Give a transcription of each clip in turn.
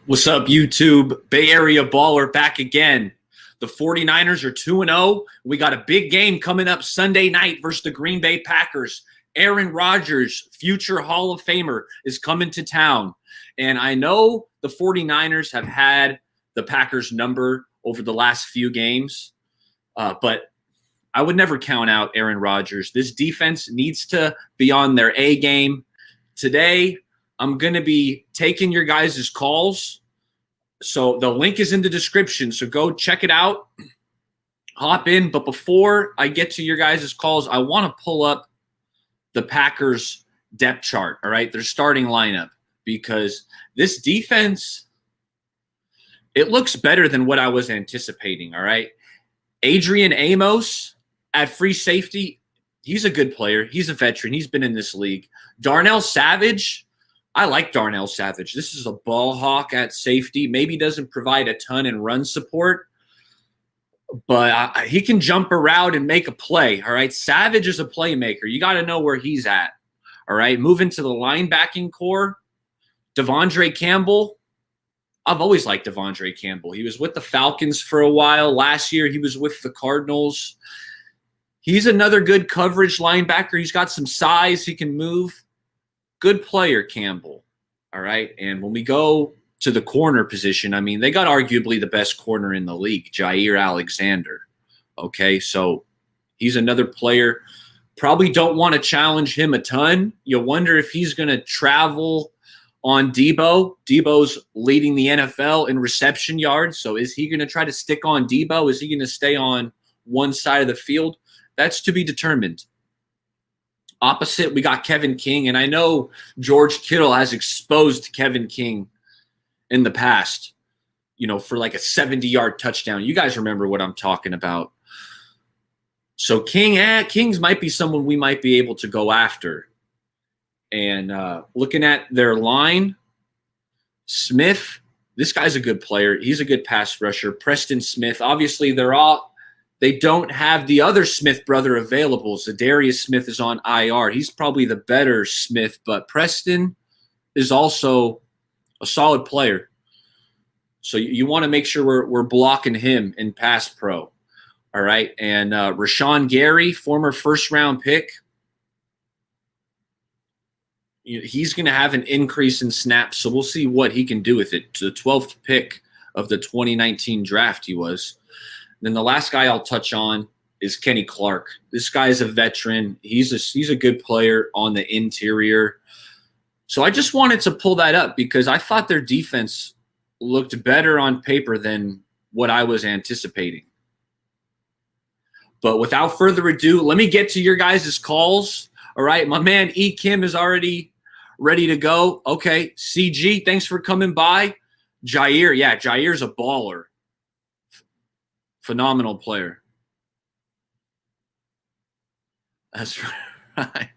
What's up, YouTube? Bay Area Baller back again. The 49ers are 2-0. We got a big game coming up Sunday night versus the Green Bay Packers. Aaron Rodgers, future Hall of Famer, is coming to town. And I know the 49ers have had the Packers number over the last few games, but I would never count out Aaron Rodgers. This defense needs to be on their A game. Today, I'm going to be taking your guys' calls. So the link is in the description. So go check it out. Hop in. But before I get to your guys' calls, I want to pull up the Packers depth chart, all right, their starting lineup, because this defense, it looks better than what I was anticipating, all right? Adrian Amos at free safety, he's a good player. He's a veteran. He's been in this league. Darnell Savage, I like Darnell Savage. This is a ball hawk at safety. Maybe doesn't provide a ton in run support, but he can jump around and make a play, all right? Savage is a playmaker. You got to know where he's at, all right? Moving to the linebacking core, Devondre Campbell. I've always liked Devondre Campbell. He was with the Falcons for a while. Last year, he was with the Cardinals. He's another good coverage linebacker. He's got some size. He can move. Good player, Campbell, all right? And when we go to the corner position, I mean, they got arguably the best corner in the league, Jair Alexander, okay? So he's another player. Probably don't want to challenge him a ton. You wonder if he's going to travel on Debo. Debo's leading the NFL in reception yards, so is he going to try to stick on Debo? Is he going to stay on one side of the field? That's to be determined. Opposite, we got Kevin King, and I know George Kittle has exposed Kevin King in the past, you know, for like a 70-yard touchdown. You guys remember what I'm talking about. So Kings might be someone we might be able to go after. And looking at their line, Smith, this guy's a good player. He's a good pass rusher. Preston Smith, obviously they don't have the other Smith brother available. Zadarius Smith is on IR. He's probably the better Smith, but Preston is also a solid player. So you want to make sure we're blocking him in pass pro. All right. And Rashawn Gary, former first-round pick, he's going to have an increase in snaps, so we'll see what he can do with it. To the 12th pick of the 2019 draft he was. Then the last guy I'll touch on is Kenny Clark. This guy is a veteran. He's a good player on the interior. So I just wanted to pull that up because I thought their defense looked better on paper than what I was anticipating. But without further ado, let me get to your guys' calls. All right, my man E. Kim is already ready to go. Okay, CG, thanks for coming by. Jair, yeah, Jair's a baller. Phenomenal player. That's right.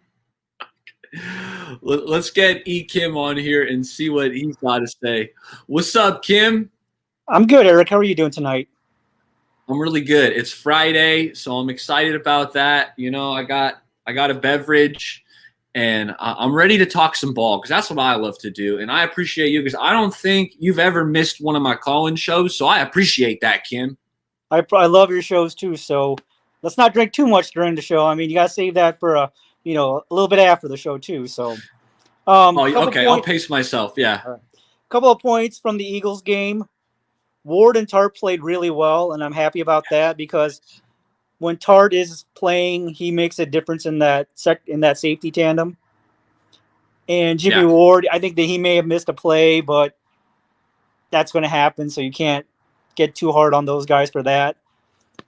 Let's get E. Kim on here and see what he's got to say. What's up, Kim? I'm good, Eric. How are you doing tonight? I'm really good. It's Friday, so I'm excited about that. You know, I got a beverage, and I'm ready to talk some ball because that's what I love to do. And I appreciate you because I don't think you've ever missed one of my call-in shows, so I appreciate that, Kim. I love your shows too, so let's not drink too much during the show. I mean, you got to save that for a little bit after the show too. So, okay, I'll pace myself. Yeah. Right. Couple of points from the Eagles game. Ward and Tart played really well, and I'm happy about that because when Tart is playing, he makes a difference in that safety tandem. And Jimmy Ward, I think that he may have missed a play, but that's going to happen, so you can't get too hard on those guys for that.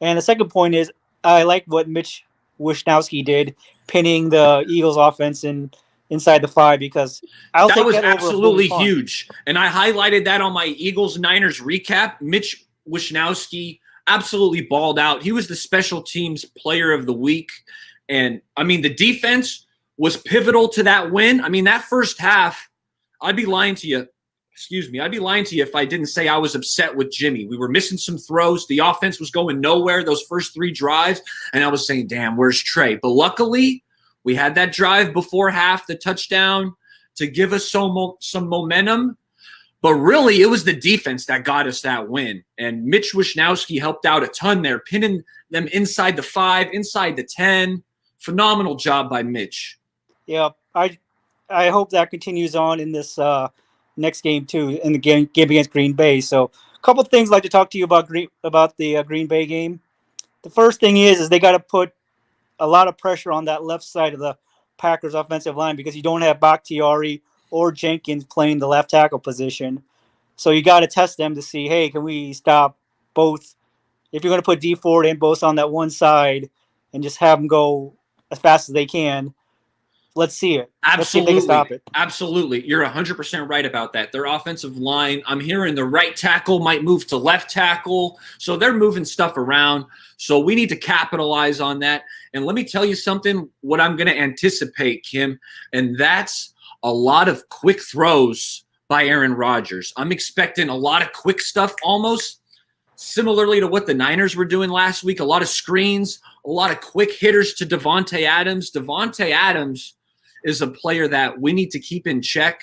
And the second point is I like what Mitch Wishnowsky did, pinning the Eagles offense inside the 5 because that was absolutely huge. And I highlighted that on my Eagles-Niners recap. Mitch Wishnowsky absolutely balled out. He was the special teams player of the week. And, I mean, the defense was pivotal to that win. I mean, that first half, I'd be lying to you. I'd be lying to you if I didn't say I was upset with Jimmy. We were missing some throws. The offense was going nowhere those first 3 drives, and I was saying, damn, where's Trey? But luckily, we had that drive before half, the touchdown, to give us some momentum. But really, it was the defense that got us that win. And Mitch Wishnowsky helped out a ton there, pinning them inside the 5, inside the 10. Phenomenal job by Mitch. Yeah, I hope that continues on in this next game too, in the game against Green Bay. So, a couple things I'd like to talk to you about the Green Bay game. The first thing is they got to put a lot of pressure on that left side of the Packers offensive line because you don't have Bakhtiari or Jenkins playing the left tackle position. So you got to test them to see, hey, can we stop both? If you're going to put D Ford and both on that one side and just have them go as fast as they can, let's see it. Absolutely. Let's see if they can stop it. Absolutely. You're 100% right about that. Their offensive line, I'm hearing the right tackle might move to left tackle. So they're moving stuff around. So we need to capitalize on that. And let me tell you something, what I'm going to anticipate, Kim, and that's a lot of quick throws by Aaron Rodgers. I'm expecting a lot of quick stuff, almost similarly to what the Niners were doing last week. A lot of screens, a lot of quick hitters to Davante Adams. Davante Adams is a player that we need to keep in check.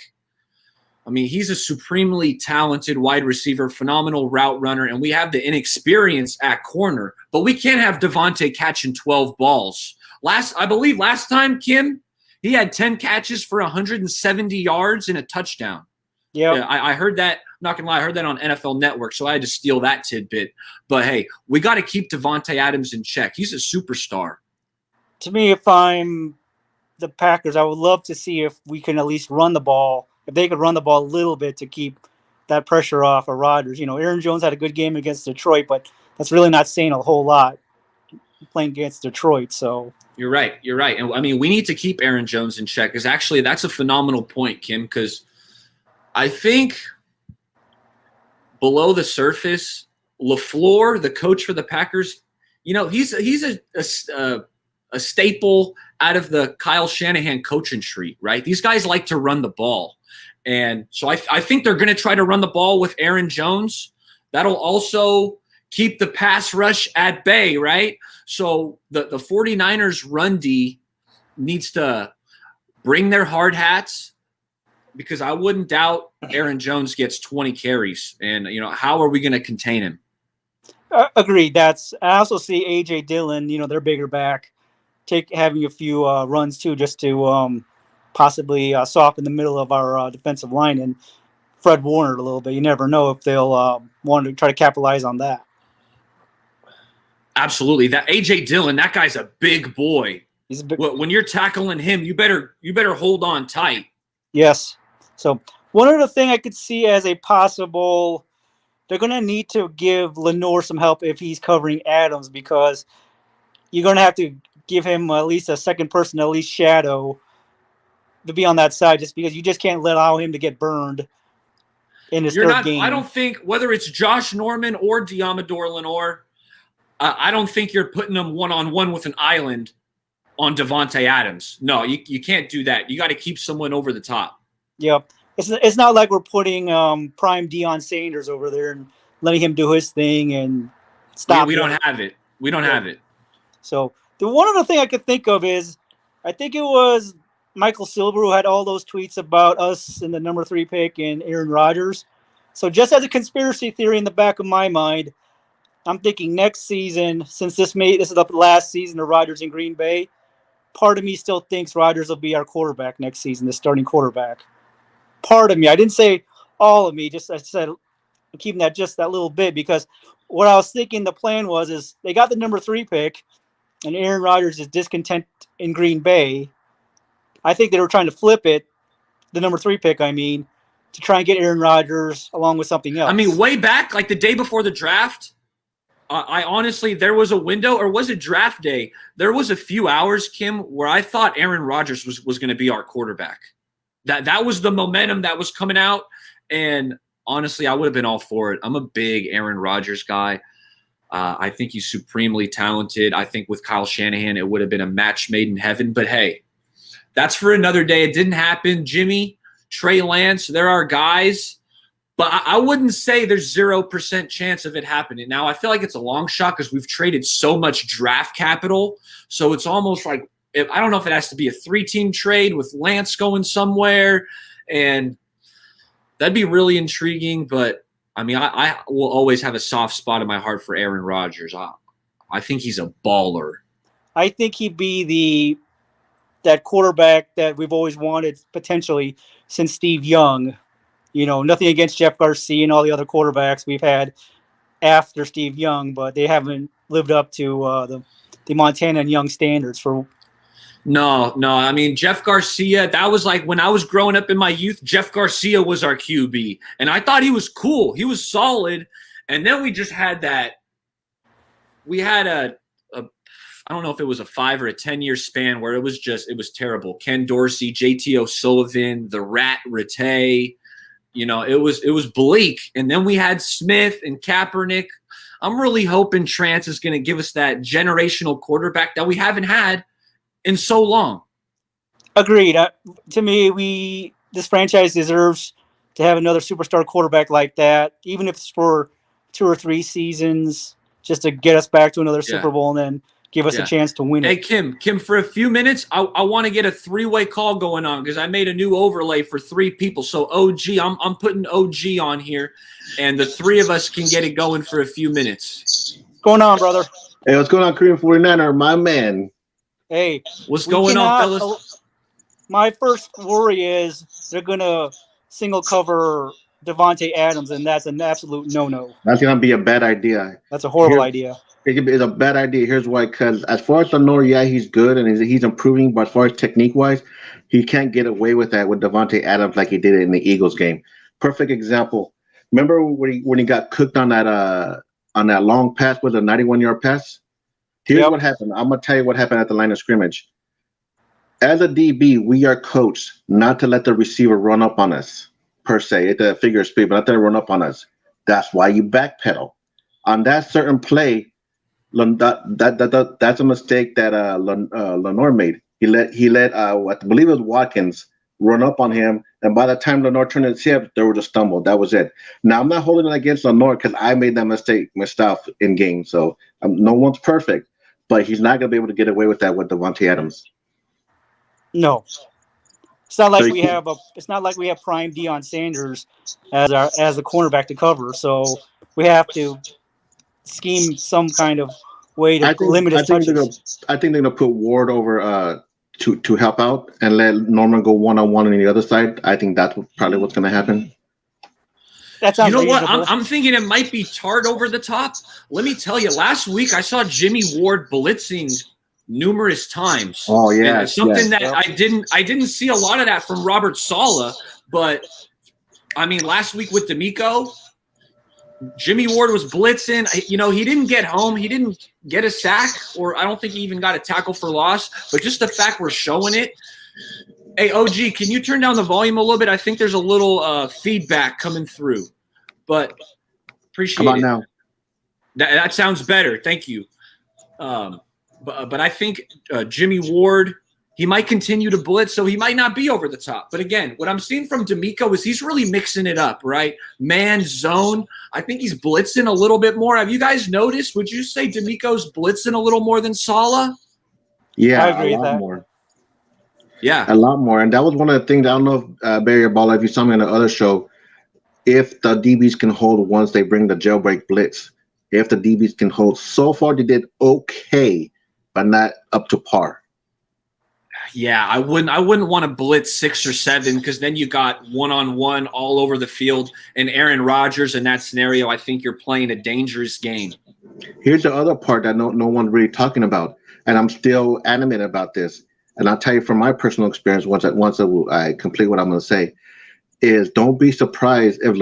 I mean, he's a supremely talented wide receiver, phenomenal route runner, and we have the inexperience at corner. But we can't have Davante catching 12 balls. I believe last time, Kim, he had 10 catches for 170 yards and a touchdown. Yeah, I heard that. I'm not going to lie. I heard that on NFL Network, so I had to steal that tidbit. But, hey, we got to keep Davante Adams in check. He's a superstar. To me, if I'm the Packers, I would love to see if we can at least run the ball. If they could run the ball a little bit to keep that pressure off of Rodgers. You know, Aaron Jones had a good game against Detroit, but that's really not saying a whole lot playing against Detroit. So You're right. You're right. And, I mean, we need to keep Aaron Jones in check. Because actually, that's a phenomenal point, Kim, because I think below the surface, LaFleur, the coach for the Packers, you know, he's a staple out of the Kyle Shanahan coaching tree, right? These guys like to run the ball. And so I think they're going to try to run the ball with Aaron Jones. That'll also keep the pass rush at bay, right? So the 49ers run D needs to bring their hard hats, because I wouldn't doubt Aaron Jones gets 20 carries. And, you know, how are we going to contain him? Agreed. I also see A.J. Dillon, you know, their bigger back, having a few runs too, just to possibly soften the middle of our defensive line and Fred Warner a little bit. You never know if they'll want to try to capitalize on that. Absolutely. That A.J. Dillon, that guy's a big boy. He's a big. When you're tackling him, you better hold on tight. Yes. So one other thing I could see as a possible, they're going to need to give Lenore some help if he's covering Adams, because you're going to have to give him at least a second person, at least shadow, to be on that side, just because you just can't allow him to get burned in his third game. I don't think, whether it's Josh Norman or Diamador Lenore, I don't think you're putting them one-on-one with an island on Davante Adams. No, you can't do that. You got to keep someone over the top. Yep. It's not like we're putting prime Deion Sanders over there and letting him do his thing and stop. We don't have it. We don't have it. So the one other thing I could think of is, I think it was Michael Silver who had all those tweets about us in the number 3 pick and Aaron Rodgers. So just as a conspiracy theory in the back of my mind, I'm thinking next season, since this is the last season of Rodgers in Green Bay, part of me still thinks Rodgers will be our quarterback next season, the starting quarterback. Part of me. I didn't say all of me. I said keeping that just that little bit, because what I was thinking the plan is they got the number 3 pick and Aaron Rodgers is discontent in Green Bay. I think they were trying to flip it, the number 3 pick, to try and get Aaron Rodgers along with something else. I mean, way back, like the day before the draft, I honestly, there was a window, or was it draft day? There was a few hours, Kim, where I thought Aaron Rodgers was going to be our quarterback. That was the momentum that was coming out, and honestly, I would have been all for it. I'm a big Aaron Rodgers guy. I think he's supremely talented. I think with Kyle Shanahan, it would have been a match made in heaven. But hey, that's for another day. It didn't happen. Jimmy, Trey Lance, there are guys, but I wouldn't say there's 0% chance of it happening. Now, I feel like it's a long shot because we've traded so much draft capital, so it's almost like, I don't know if it has to be a 3-team trade with Lance going somewhere. And That'd be really intriguing, but I mean, I will always have a soft spot in my heart for Aaron Rodgers. I think he's a baller. I think he'd be that quarterback that we've always wanted potentially since Steve Young. Nothing against Jeff Garcia and all the other quarterbacks we've had after Steve Young, but they haven't lived up to the Montana and Young standards for. No. I mean, Jeff Garcia, that was like when I was growing up in my youth, Jeff Garcia was our QB. And I thought he was cool. He was solid. And then we just had that. We had a I don't know if it was a 5 or a 10-year span where it was terrible. Ken Dorsey, JT O'Sullivan, the Rat Rattay. It was bleak. And then we had Smith and Kaepernick. I'm really hoping Trance is going to give us that generational quarterback that we haven't had in so long. Agreed. To me, this franchise deserves to have another superstar quarterback like that, even if it's for 2 or 3 seasons, just to get us back to another Super Bowl and then give us a chance to win it. Hey, Kim, for a few minutes, I want to get a 3-way call going on because I made a new overlay for 3 people. So OG, I'm putting OG on here, and the 3 of us can get it going for a few minutes. What's going on, brother? Hey, what's going on, Korean 49er, my man? Hey, what's going on, fellas? My first worry is they're going to single cover Devontae Adams, and that's an absolute no-no. That's going to be a bad idea. That's a horrible idea. It's a bad idea. Here's why. Because as far as Lenore, he's good and he's improving, but as far as technique-wise, he can't get away with that with Devontae Adams like he did it in the Eagles game. Perfect example. Remember when he got cooked on that long pass with a 91-yard pass? Here's what happened. I'm going to tell you what happened at the line of scrimmage. As a DB, we are coached not to let the receiver run up on us, per se, at the figure of speed, but not to run up on us. That's why you backpedal. On that certain play, that's a mistake that Lenore made. He let I believe it was Watkins run up on him, and by the time Lenore turned his hip, there was a stumble. That was it. Now I'm not holding it against Lenore because I made that mistake myself in game. So no one's perfect, but he's not going to be able to get away with that with Devontae Adams. No, it's not like It's not like we have prime Deion Sanders as a cornerback to cover. So we have to scheme some kind of way to limit his touches. I think they're gonna put Ward over to help out and let Norman go one-on-one on the other side. I think that's probably what's gonna happen. That sounds what? I'm thinking it might be Tart over the top. Let me tell you, last week I saw Jimmy Ward blitzing numerous times. Oh yeah, that I didn't see a lot of that from Robert Saleh, but I mean last week with D'Amico, Jimmy Ward was blitzing. He didn't get home. He didn't get a sack, or I don't think he even got a tackle for loss. But just the fact we're showing it. Hey, OG, can you turn down the volume a little bit? I think there's a little feedback coming through. But appreciate it. How about now? That sounds better. Thank you. But I think Jimmy Ward, he might continue to blitz, so he might not be over the top. But again, what I'm seeing from D'Amico is he's really mixing it up, right? Man, zone. I think he's blitzing a little bit more. Have you guys noticed? Would you say D'Amico's blitzing a little more than Saleh? Yeah, I agree with that. More. Yeah, a lot more. And that was one of the things. I don't know if Barry or Balla, if you saw me on the other show, if the DBs can hold once they bring the jailbreak blitz, if the DBs can hold. So far, they did okay, but not up to par. Yeah, I wouldn't want to blitz 6 or 7 because then you got one-on-one all over the field. And Aaron Rodgers in that scenario, I think you're playing a dangerous game. Here's the other part that no one's really talking about, and I'm still animated about this. And I'll tell you from my personal experience, once I complete what I'm going to say, is don't be surprised if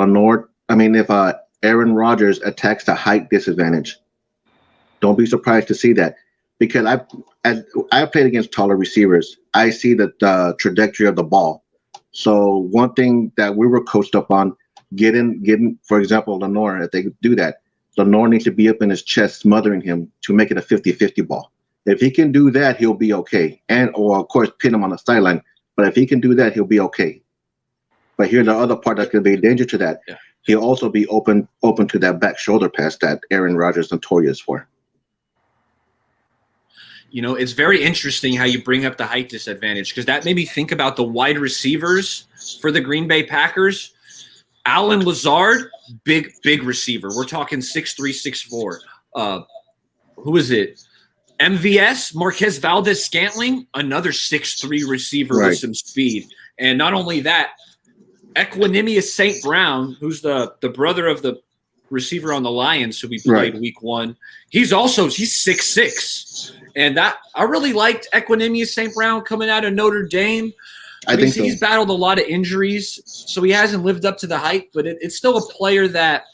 Aaron Rodgers attacks the height disadvantage. Don't be surprised to see that. Because I played against taller receivers. I see the trajectory of the ball. So one thing that we were coached up on, getting, for example, Lenore, if they do that, Lenore needs to be up in his chest, smothering him to make it a 50-50 ball. If he can do that, he'll be okay. Or of course, pin him on the sideline. But if he can do that, he'll be okay. But here's the other part that could be a danger to that. Yeah. He'll also be open to that back shoulder pass that Aaron Rodgers is notorious for. It's very interesting how you bring up the height disadvantage because that made me think about the wide receivers for the Green Bay Packers. Alan Lazard, big receiver. We're talking 6'3", 6'4". Who is it? MVS, Marquez Valdez-Scantling, another 6'3" receiver with some speed. And not only that, Equanimous St. Brown, who's the brother of the receiver on the Lions who we played week 1, he's 6'6". And that I really liked Equanimous St. Brown coming out of Notre Dame. I think so. He's battled a lot of injuries, so he hasn't lived up to the hype, but it's still a player that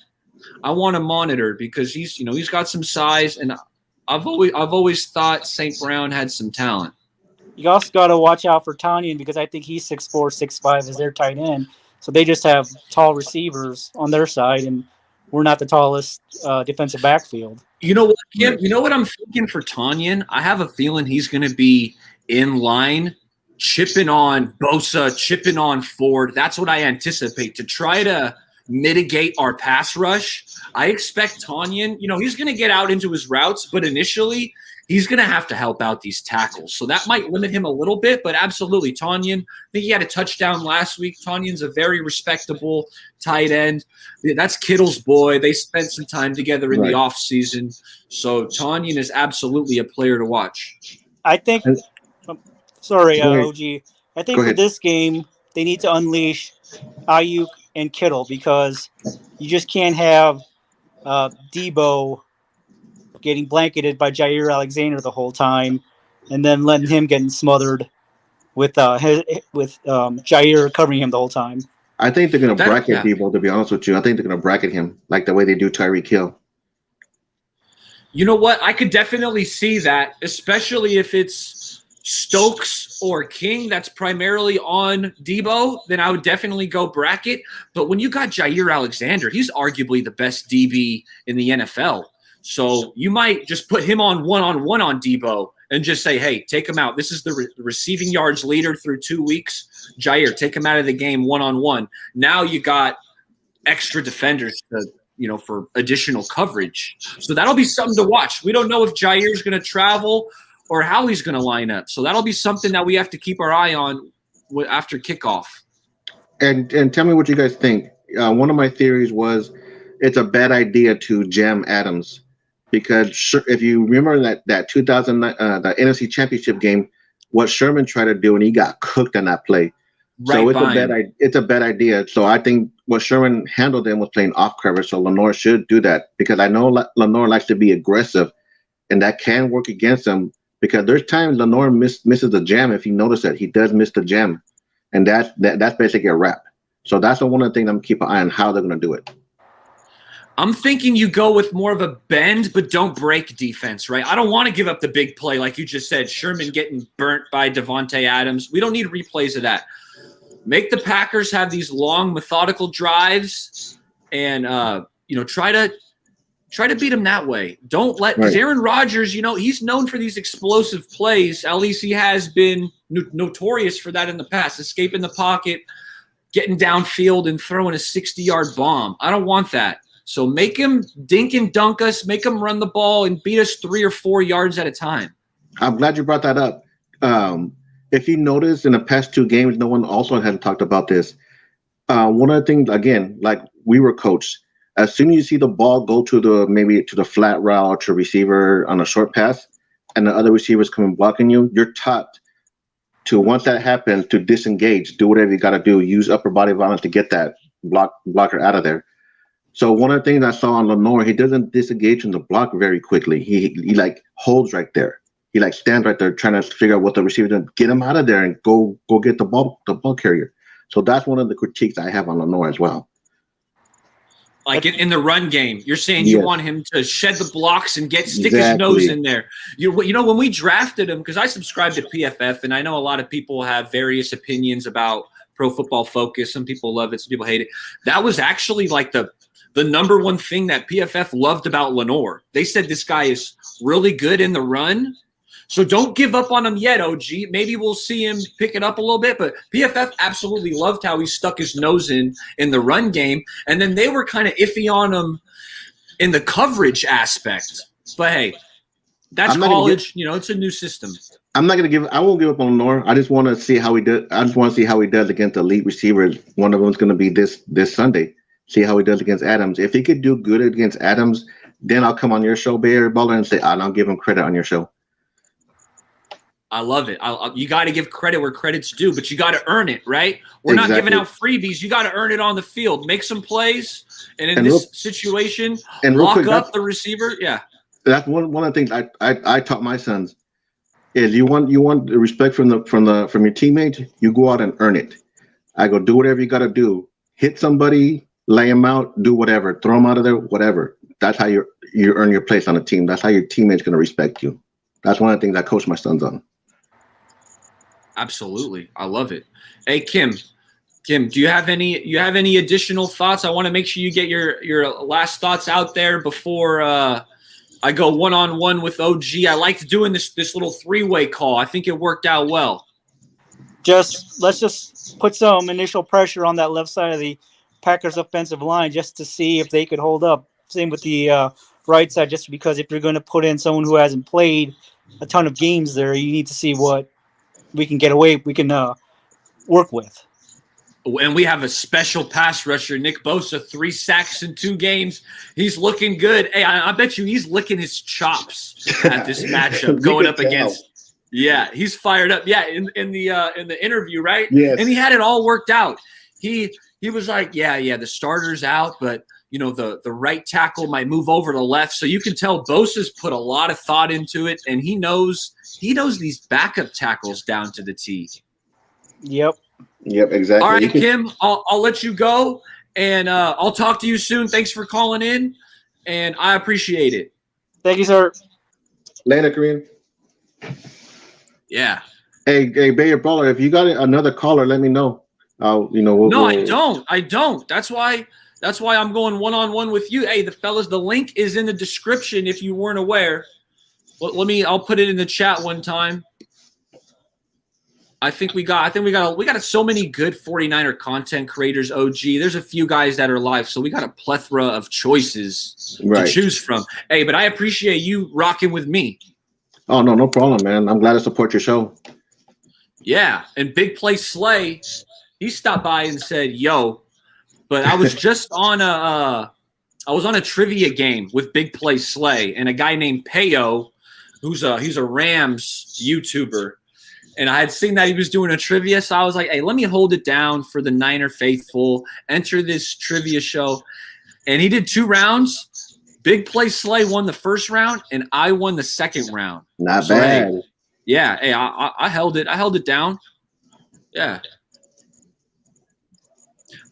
I want to monitor because he's got some size, and I've always thought St. Brown had some talent. You also got to watch out for Tanyan because I think he's 6'4", 6'5" as their tight end. So they just have tall receivers on their side, and we're not the tallest defensive backfield. You know what, Kim? You know what I'm thinking for Tanyan? I have a feeling he's going to be in line, chipping on Bosa, chipping on Ford. That's what I anticipate to try to mitigate our pass rush. I expect Tanyan, he's going to get out into his routes, but initially he's going to have to help out these tackles. So that might limit him a little bit, but absolutely, Tanyan, I think he had a touchdown last week. Tanyan's a very respectable tight end. That's Kittle's boy. They spent some time together in the offseason. So Tanyan is absolutely a player to watch. I think sorry, OG. I think for this game, they need to unleash Ayuk and Kittle because you just can't have Debo getting blanketed by Jair Alexander the whole time and then letting him get smothered with Jair covering him the whole time. I think they're going to bracket Debo, to be honest with you. I think they're going to bracket him like the way they do Tyreek Hill. You know what? I could definitely see that, especially if it's Stokes or King that's primarily on Debo, then I would definitely go bracket. But when you got Jair Alexander, he's arguably the best DB in the NFL. So you might just put him on one-on-one on Debo and just say, hey, take him out. This is the receiving yards leader through 2 weeks. Jair, take him out of the game one-on-one. Now you got extra defenders to, for additional coverage. So that'll be something to watch. We don't know if Jair's going to travel or how he's going to line up. So that'll be something that we have to keep our eye on after kickoff. And tell me what you guys think. One of my theories was it's a bad idea to jam Adams because if you remember that 2009 the NFC Championship game, what Sherman tried to do and he got cooked on that play. So it's a bad idea. So I think what Sherman handled him was playing off cover. So Lenore should do that because I know Lenore likes to be aggressive, and that can work against him. Because there's times Lenore misses the jam. If you notice that he does miss the jam, and that's basically a wrap. So that's one of the things I'm keeping an eye on how they're going to do it. I'm thinking you go with more of a bend but don't break defense, right? I don't want to give up the big play like you just said. Sherman getting burnt by Devontae Adams. We don't need replays of that. Make the Packers have these long methodical drives, and try to beat him that way. Don't let because Aaron Rodgers, he's known for these explosive plays. At least he has been notorious for that in the past, escaping the pocket, getting downfield, and throwing a 60-yard bomb. I don't want that. So make him dink and dunk us, make him run the ball, and beat us 3 or 4 yards at a time. I'm glad you brought that up. If you notice in the past 2 games, no one also hasn't talked about this. One of the things, again, like we were coached, as soon as you see the ball go to the flat route to receiver on a short pass and the other receivers coming blocking you, you're taught to, once that happens, to disengage, do whatever you got to do, use upper body violence to get that blocker out of there. So one of the things I saw on Lenore, he doesn't disengage from the block very quickly. He like holds right there. He like stands right there trying to figure out what the receiver does, get him out of there and go get the ball carrier. So that's one of the critiques I have on Lenore as well. Like in the run game, you're saying you want him to shed the blocks and stick his nose in there. When we drafted him, because I subscribe to PFF, and I know a lot of people have various opinions about Pro Football Focus. Some people love it, some people hate it. That was actually like the number one thing that PFF loved about Lenore. They said this guy is really good in the run. So don't give up on him yet, OG. Maybe we'll see him pick it up a little bit, but PFF absolutely loved how he stuck his nose in the run game, and then they were kind of iffy on him in the coverage aspect. But hey, that's college. It's a new system. I'm not gonna give. I won't give up on Lenore. I just want to see how he does. I just want to see how he does against elite receivers. One of them's gonna be this Sunday. See how he does against Adams. If he could do good against Adams, then I'll come on your show, Bay Area Baller, and say I'll give him credit on your show. I love it. You got to give credit where credit's due, but you got to earn it, right? We're not giving out freebies. You got to earn it on the field. Make some plays, and in this situation, lock up the receiver. Yeah, that's one of the things I taught my sons is you want the respect from your teammates. You go out and earn it. I go do whatever you got to do. Hit somebody, lay them out, do whatever, throw them out of there, whatever. That's how you earn your place on a team. That's how your teammates going to respect you. That's one of the things I coach my sons on. Absolutely. I love it. Hey, Kim, do you have any additional thoughts? I want to make sure you get your last thoughts out there before I go one-on-one with OG. I liked doing this little three-way call. I think it worked out well. Let's just put some initial pressure on that left side of the Packers offensive line just to see if they could hold up. Same with the right side, just because if you're going to put in someone who hasn't played a ton of games there, you need to see what we can work with. And we have a special pass rusher, Nick Bosa, 3 sacks in 2 games. He's looking good. Hey, I bet you he's licking his chops at this matchup going up against. Yeah, he's fired up. Yeah, in the interview, right? Yes. And he had it all worked out. He was like, yeah, the starter's out, but the right tackle might move over to left. So you can tell Bosa's put a lot of thought into it, and he knows these backup tackles down to the T. Yep, exactly. All right, Kim, I'll let you go, and I'll talk to you soon. Thanks for calling in, and I appreciate it. Thank you, sir. Later, Korean. Yeah. Hey, Bay Area Baller, if you got another caller, let me know. I don't. That's why I'm going one-on-one with you. Hey, the link is in the description if you weren't aware. I'll put it in the chat one time. I think we got so many good 49er content creators, OG. There's a few guys that are live, so we got a plethora of choices to choose from. Hey, but I appreciate you rocking with me. Oh, no problem, man. I'm glad to support your show. Yeah, and Big Play Slay, he stopped by and said, yo, but I was just on a trivia game with Big Play Slay and a guy named Payo, he's a Rams YouTuber. And I had seen that he was doing a trivia, so I was like, hey, let me hold it down for the Niner faithful, enter this trivia show. And he did 2 rounds. Big Play Slay won the first round, and I won the second round. Not bad. Hey, yeah, hey, I held it. I held it down. Yeah.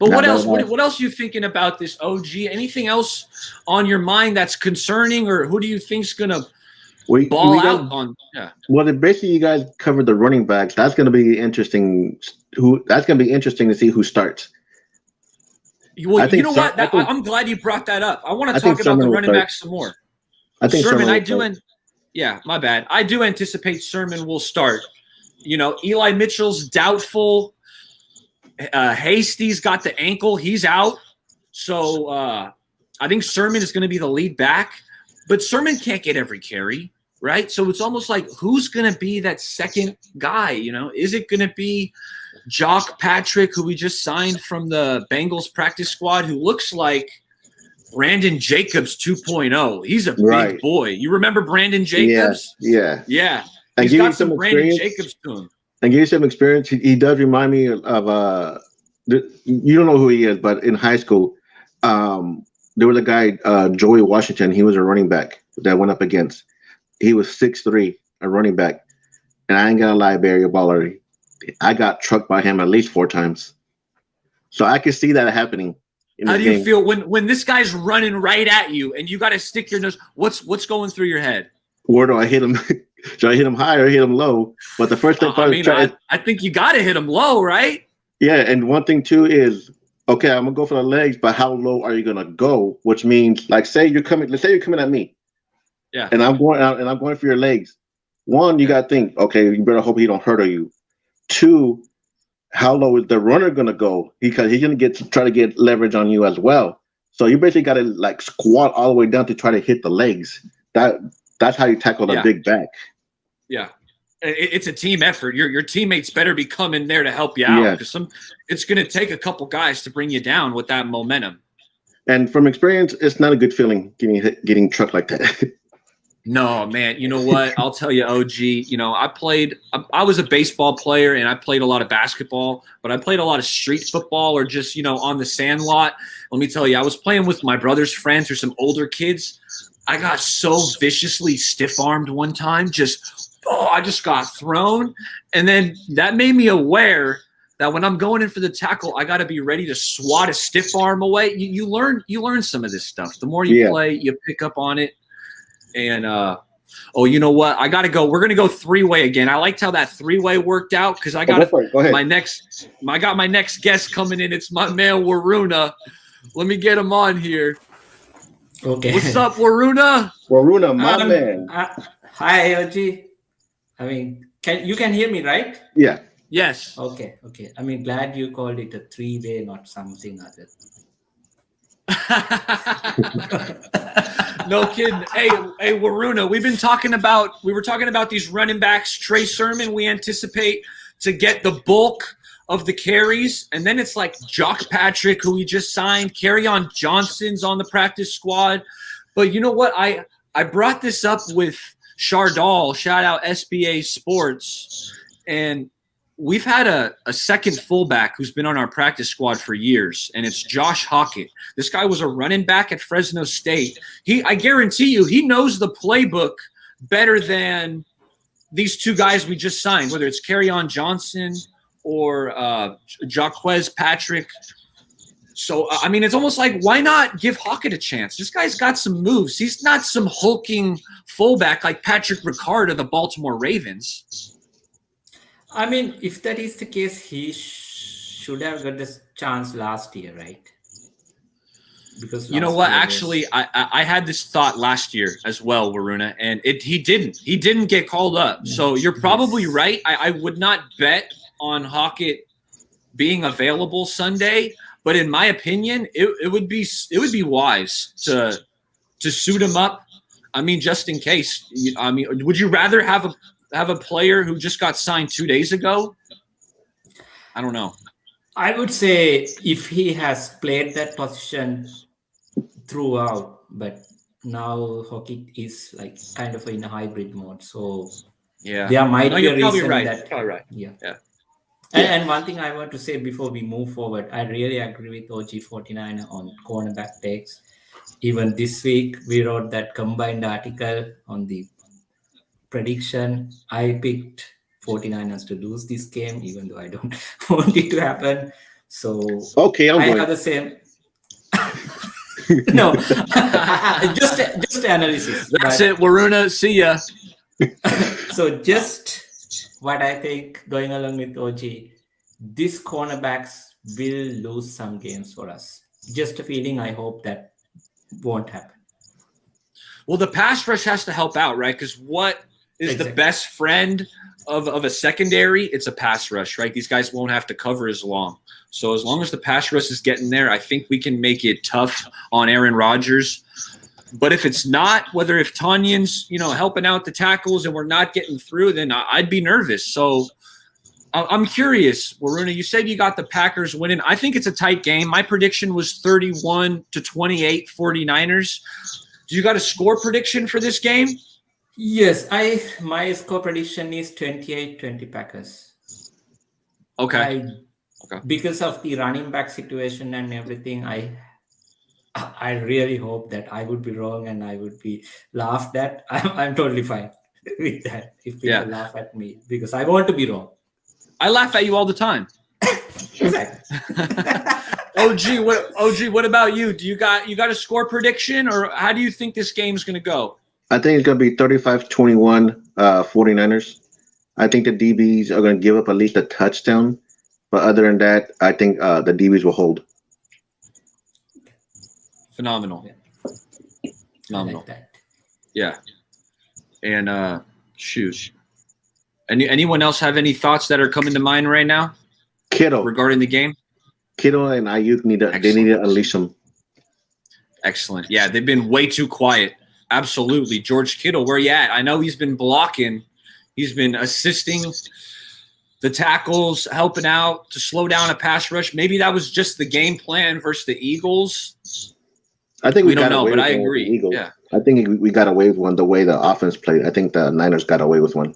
But what else? What else are you thinking about this, OG? Anything else on your mind that's concerning, or who do you think's gonna ball out on? Yeah. Well, basically, you guys covered the running backs. That's going to be interesting. That's going to be interesting to see who starts. Well, you know what? I'm glad you brought that up. I want to talk about the running backs some more. I think Sermon. Yeah, my bad. I do anticipate Sermon will start. Eli Mitchell's doubtful. Hasty's got the ankle. He's out. So I think Sermon is going to be the lead back. But Sermon can't get every carry, right? So it's almost like who's going to be that second guy? Is it going to be Jock Patrick, who we just signed from the Bengals practice squad, who looks like Brandon Jacobs 2.0? He's a big boy. You remember Brandon Jacobs? Yeah. He's got some Brandon Jacobs to him. And give you some experience. He does remind me of you don't know who he is, but in high school, there was a guy, Joey Washington. He was a running back that went up against. He was 6'3", a running back. And I ain't gonna lie, Barry Baller, I got trucked by him at least 4 times. So I can see that happening. How do you feel when this guy's running right at you and you got to stick your nose? What's going through your head? Where do I hit him? Should I hit him high or hit him low? But the first thing I think you got to hit him low, right? Yeah, and one thing too is, okay, I'm gonna go for the legs, but how low are you gonna go? Which means, like, let's say you're coming at me, yeah, and I'm going out and I'm going for your legs. One, you gotta think, okay, you better hope he don't hurt you. 2, how low is the runner gonna go? Because he's gonna try to get leverage on you as well. So you basically gotta like squat all the way down to try to hit the legs. That's how you tackle the big back. Yeah. it's a team effort. Your teammates better be coming there to help you out because it's going to take a couple guys to bring you down with that momentum. And from experience, it's not a good feeling getting trucked like that. No, man. You know what? I'll tell you, OG, you know, I was a baseball player and I played a lot of basketball, but I played a lot of street football or just, you know, on the sand lot. Let me tell you, I was playing with my brother's friends or some older kids. I got so viciously stiff-armed one time. I just got thrown. And then that made me aware that when I'm going in for the tackle, I got to be ready to swat a stiff arm away. You learn some of this stuff. The more you play, you pick up on it. And, you know what? I got to go. We're going to go three-way again. I liked how that three-way worked out because I got my next guest coming in. It's my man, Waruna. Let me get him on here. Okay. What's up, Waruna? Waruna, my man. Hi, LG. I mean, you can hear me, right? Yeah. Yes. Okay. I mean, glad you called it a three-way, not something other. No kidding. Hey, Waruna, we were talking about these running backs. Trey Sermon, we anticipate to get the bulk of the carries. And then it's like Jock Patrick, who we just signed. Kerryon Johnson's on the practice squad. But you know what? I brought this up with Shardal, shout out SBA Sports. And we've had a second fullback who's been on our practice squad for years, and it's Josh Hockett. This guy was a running back at Fresno State. I guarantee you, he knows the playbook better than these two guys we just signed, whether it's Kerryon Johnson or Jaquez Patrick. So, I mean, it's almost like, why not give Hockett a chance? This guy's got some moves. He's not some hulking fullback like Patrick Ricard of the Baltimore Ravens. I mean, if that is the case, he should have got this chance last year, right? Because you know what? Actually, I had this thought last year as well, Waruna, and he didn't get called up. So you're probably right. I would not bet on Hockett being available Sunday, but in my opinion, it would be wise to suit him up. I mean, just in case. I mean, would you rather have a player who just got signed 2 days ago? I don't know. I would say if he has played that position throughout, but now Hockey is like kind of in a hybrid mode. So yeah, there might be a reason right. that. Probably right. Yeah. Yeah. And one thing I want to say before we move forward, I really agree with OG49 on cornerback takes. Even this week, we wrote that combined article on the prediction. I picked 49ers to lose this game, even though I don't want it to happen. So okay, I have the same. No, just analysis. That's it, Waruna. See ya. So just what I think, going along with OG, these cornerbacks will lose some games for us. Just a feeling. I hope that won't happen. Well, the pass rush has to help out, right? Because what is the best friend of a secondary? It's a pass rush, right? These guys won't have to cover as long. So as long as the pass rush is getting there, I think we can make it tough on Aaron Rodgers. But if it's not, if Tanyan's, helping out the tackles and we're not getting through, then I'd be nervous. So I'm curious, Waruna, you said you got the Packers winning. I think it's a tight game. My prediction was 31-28 49ers. Do you got a score prediction for this game? Yes, my score prediction is 28-20 Packers. Okay. Because of the running back situation and everything, I really hope that I would be wrong and I would be laughed at. I'm totally fine with that if people laugh at me because I want to be wrong. I laugh at you all the time. OG, what about you? Do you got a score prediction, or how do you think this game's going to go? I think it's going to be 35-21 49ers. I think the DBs are going to give up at least a touchdown. But other than that, I think the DBs will hold. Phenomenal. Yeah. Phenomenal. I like that. Yeah. And shoot. Anyone else have any thoughts that are coming to mind right now? Kittle. Regarding the game? Kittle and Ayuk need to unleash them. Excellent. Yeah, they've been way too quiet. Absolutely. George Kittle, where you at? I know he's been blocking, He's been assisting the tackles, helping out to slow down a pass rush. Maybe that was just the game plan versus the Eagles. I think we don't know, but I agree. Eagles. Yeah. I think we got away with one the way the offense played. I think the Niners got away with one.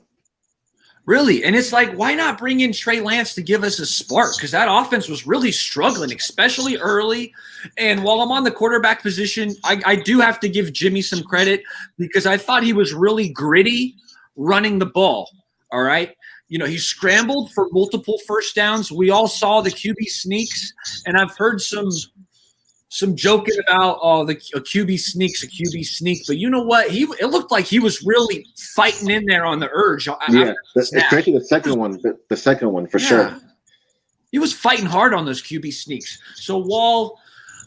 Really? And it's like, why not bring in Trey Lance to give us a spark? Because that offense was really struggling, especially early. And while I'm on the quarterback position, I do have to give Jimmy some credit because I thought he was really gritty running the ball. All right. You know, he scrambled for multiple first downs. We all saw the QB sneaks, and I've heard some joking about a QB sneak. But you know what? It looked like he was really fighting in there on the urge. Yeah, especially the second one. The second one for sure. He was fighting hard on those QB sneaks. So while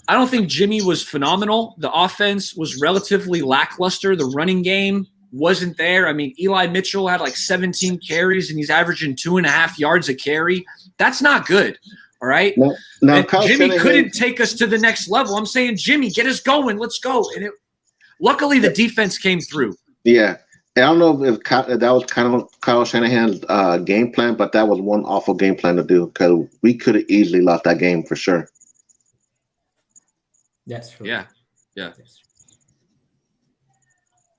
I don't think Jimmy was phenomenal, the offense was relatively lackluster. The running game wasn't there. I mean, Eli Mitchell had like 17 carries, and he's averaging 2.5 yards a carry. That's not good. All right. Now Jimmy couldn't take us to the next level. I'm saying, Jimmy, get us going. Let's go. And luckily, the defense came through. Yeah. I don't know if that was kind of Kyle Shanahan's game plan, but that was one awful game plan to do because we could have easily lost that game for sure. That's true. Yeah.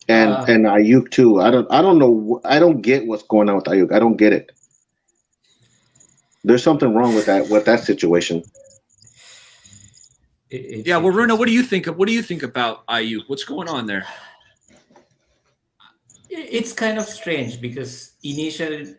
And Ayuk too. I don't know. I don't get what's going on with Ayuk. I don't get it. There's something wrong with that situation. Well, Runa, what do you think about Ayuk? What's going on there? It's kind of strange because initial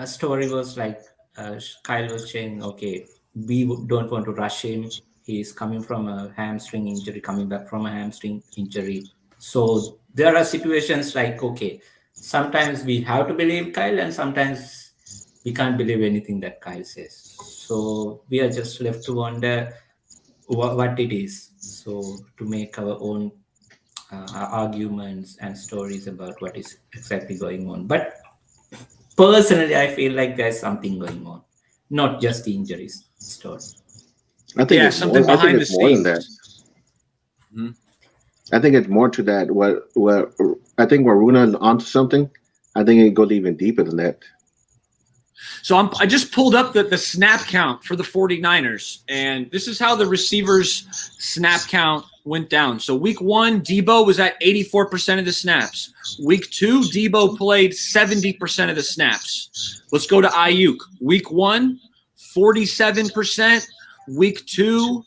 story was like Kyle was saying, okay, we don't want to rush him. He's coming from a hamstring injury, coming back from a hamstring injury. So there are situations like, okay, sometimes we have to believe Kyle and sometimes we can't believe anything that Kyle says. So we are just left to wonder what it is. So to make our own arguments and stories about what is exactly going on. But personally, I feel like there's something going on, not just the injuries story. I think it's something behind the scenes. Mm-hmm. I think it's more to that. What I think we're running onto something. I think it goes even deeper than that. So I just pulled up the snap count for the 49ers, and this is how the receivers' snap count went down. So week 1, Debo was at 84% of the snaps. Week 2, Debo played 70% of the snaps. Let's go to Ayuk. Week 1, 47%. Week 2,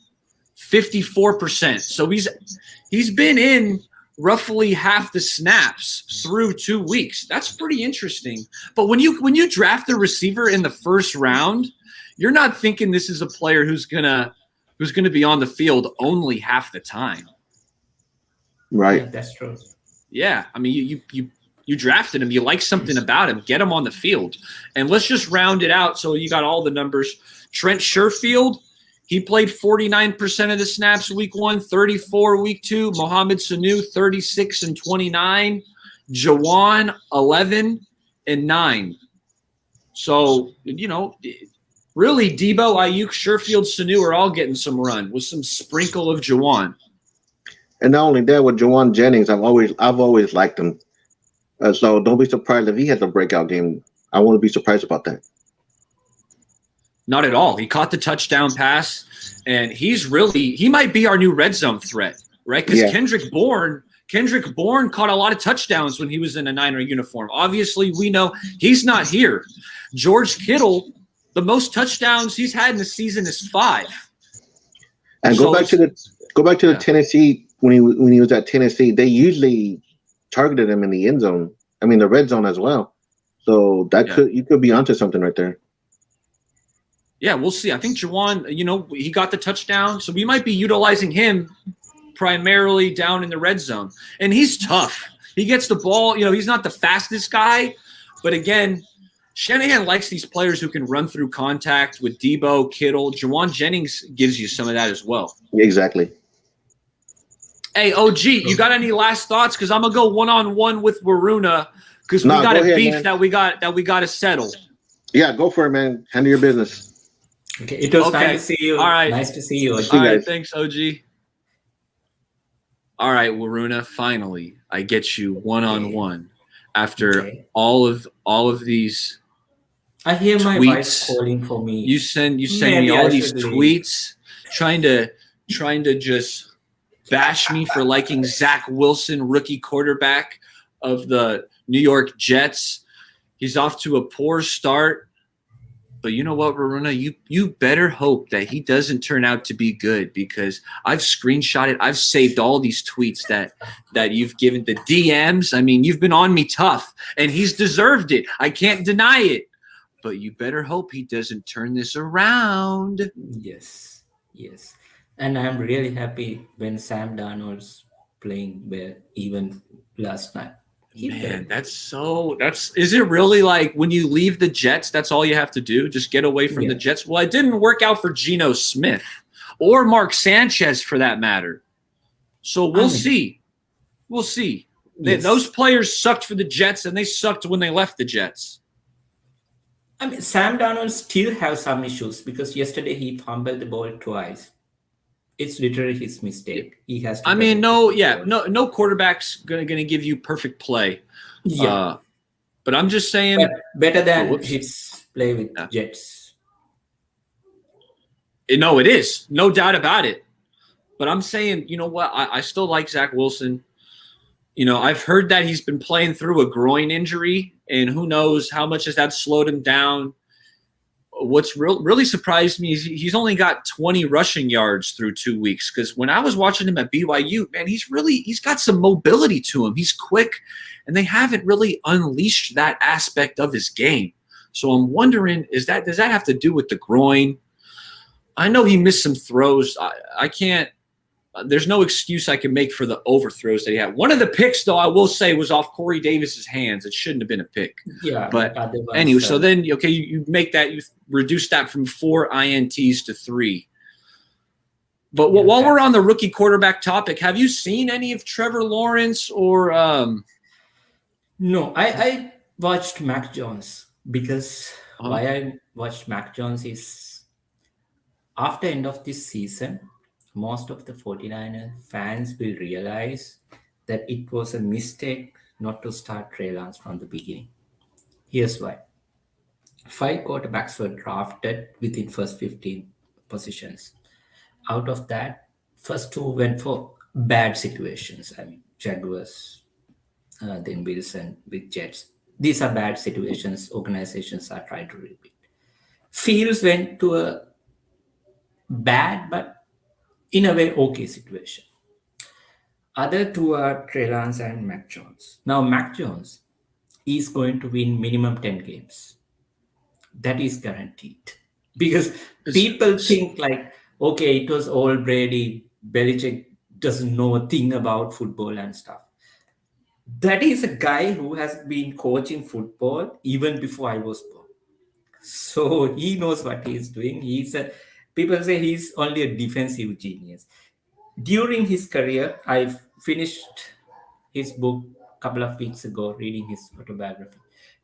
54%. So he's been in roughly half the snaps through 2 weeks. That's pretty interesting. But when you draft a receiver in the first round, you're not thinking this is a player who's gonna be on the field only half the time. Right. Yeah, that's true. Yeah. I mean, you drafted him. You like something about him. Get him on the field. And let's just round it out so you got all the numbers. Trent Sherfield, he played 49% of the snaps week 1, 34 week 2. Mohamed Sanu, 36 and 29. Jawan, 11 and 9. So, really Debo, Ayuk, Sherfield, Sanu are all getting some run with some sprinkle of Jawan. And not only that, with Jawan Jennings, I've always liked him. So don't be surprised if he has a breakout game. I won't be surprised about that. Not at all. He caught the touchdown pass, and he might be our new red zone threat, right? Because Kendrick Bourne caught a lot of touchdowns when he was in a Niner uniform. Obviously, we know he's not here. George Kittle, the most touchdowns he's had in the season is 5. And go back to the Tennessee when he was at Tennessee. They usually targeted him in the end zone. I mean, the red zone as well. So you could be onto something right there. Yeah, we'll see. I think Jawan, he got the touchdown, so we might be utilizing him primarily down in the red zone. And he's tough. He gets the ball. He's not the fastest guy, but again, Shanahan likes these players who can run through contact with Debo, Kittle. Jawan Jennings gives you some of that as well. Exactly. Hey, OG, you got any last thoughts? Because I'm gonna go one-on-one with Waruna because we got a beef that we got to settle. Yeah, go for it, man. Handle your business. Okay, it was nice to see you. All right. Nice to see you. All right, thanks, OG. All right, Waruna, finally, I get you one-on-one. after Okay. all of these I hear my wife tweets. calling for You me. send me Maybe all I these should leave. tweets trying to just bash me for liking Zach Wilson, rookie quarterback of the New York Jets. He's off to a poor start. But you know what, Varuna? You better hope that he doesn't turn out to be good, because I've screenshotted, I've saved all these tweets that you've given, the DMs. I mean, you've been on me tough, and he's deserved it. I can't deny it. But you better hope he doesn't turn this around. Yes, yes. And I'm really happy when Sam Darnold's playing well, even last night. He Man, played well. that's is it really like when you leave the Jets, that's all you have to do? Just get away from the Yeah. Jets? Well, it didn't work out for Geno Smith or Mark Sanchez for that matter. So I we'll mean, see. We'll see. Those yes. players sucked for the Jets, and they sucked when they left the Jets. I mean, Sam Darnold still has some issues because yesterday he fumbled the ball twice. It's literally his mistake. He has to I mean, protect the football. no quarterback's gonna give you perfect play. Yeah, Uh, but I'm just but saying. better Oh, than whoops. his play with Yeah. Jets. No, it is, no doubt about it. But I'm saying, you know what? I still like Zach Wilson. You know, I've heard that he's been playing through a groin injury, and who knows how much has that slowed him down. What's really surprised me is he's only got 20 rushing yards through 2 weeks. Because when I was watching him at BYU, man, he's got some mobility to him. He's quick, and they haven't really unleashed that aspect of his game. So I'm wondering, does that have to do with the groin? I know he missed some throws. I can't. There's no excuse I can make for the overthrows that he had. One of the picks, though, I will say, was off Corey Davis's hands. It shouldn't have been a pick. Yeah, But otherwise, anyway, so then, okay, you make that, you reduce that from 4 INTs to 3. But Yeah, while we're on the rookie quarterback topic, have you seen any of Trevor Lawrence or no, I watched Mac Jones because Uh-huh. why I watched Mac Jones is after end of this season, most of the 49er fans will realize that it was a mistake not to start Trey Lance from the beginning. Here's why. 5 quarterbacks were drafted within first 15 positions. Out of that, first 2 went for bad situations. I mean, Jaguars, then Wilson with Jets. These are bad situations organizations are trying to repeat. Fields went to a bad but in a way okay situation. Other 2 are Trey Lance and Mac Jones. Now Mac Jones is going to win minimum 10 games. That is guaranteed. Because people think like, okay, it was all Brady, Belichick doesn't know a thing about football and stuff. That is a guy who has been coaching football even before I was born. So he knows what he's doing. People say he's only a defensive genius. During his career, I finished his book a couple of weeks ago, reading his autobiography.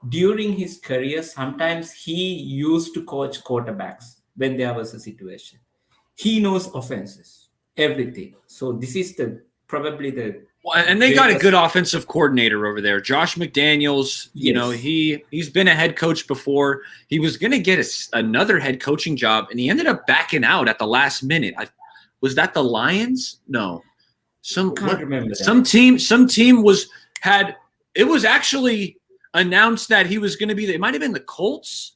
During his career, sometimes he used to coach quarterbacks when there was a situation. He knows offenses, everything. So this is probably the and they got a greatest- good offensive coordinator over there, Josh McDaniels. You know, Yes. he's been a head coach before. He was going to get another head coaching job, and he ended up backing out at the last minute. Was that the Lions? No, Can't remember that. some team it was actually announced that he was going to be. It might have been the Colts,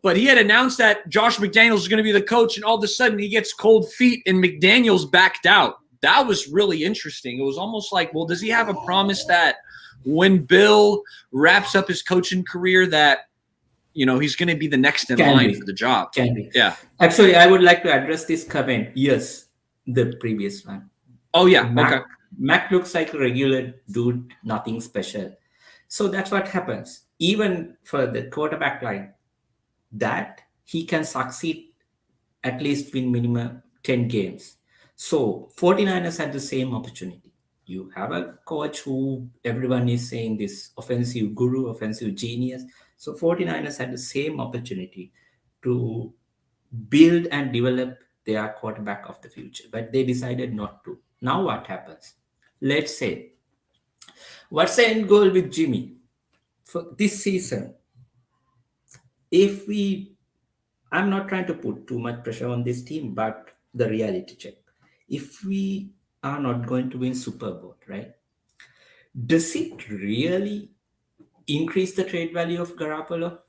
but he had announced that Josh McDaniels was going to be the coach, and all of a sudden he gets cold feet, and McDaniels backed out. That was really interesting. It was almost like, well, does he have a promise that when Bill wraps up his coaching career that, you know, he's going to be the next in line for the job? Can be. Yeah. Actually, I would like to address this comment. Yes, the previous one. Oh, yeah. Mac, Mac looks like a regular dude, nothing special. So that's what happens. Even for the quarterback line, that he can succeed, at least win minimum 10 games. So 49ers had the same opportunity. You have a coach who everyone is saying this offensive guru, offensive genius. So 49ers had the same opportunity to build and develop their quarterback of the future, but they decided not to. Now what happens? Let's say, what's the end goal with Jimmy? for this season, if we, I'm not trying to put too much pressure on this team, but the reality check. If we are not going to win Super Bowl, right? Does it really increase the trade value of Garoppolo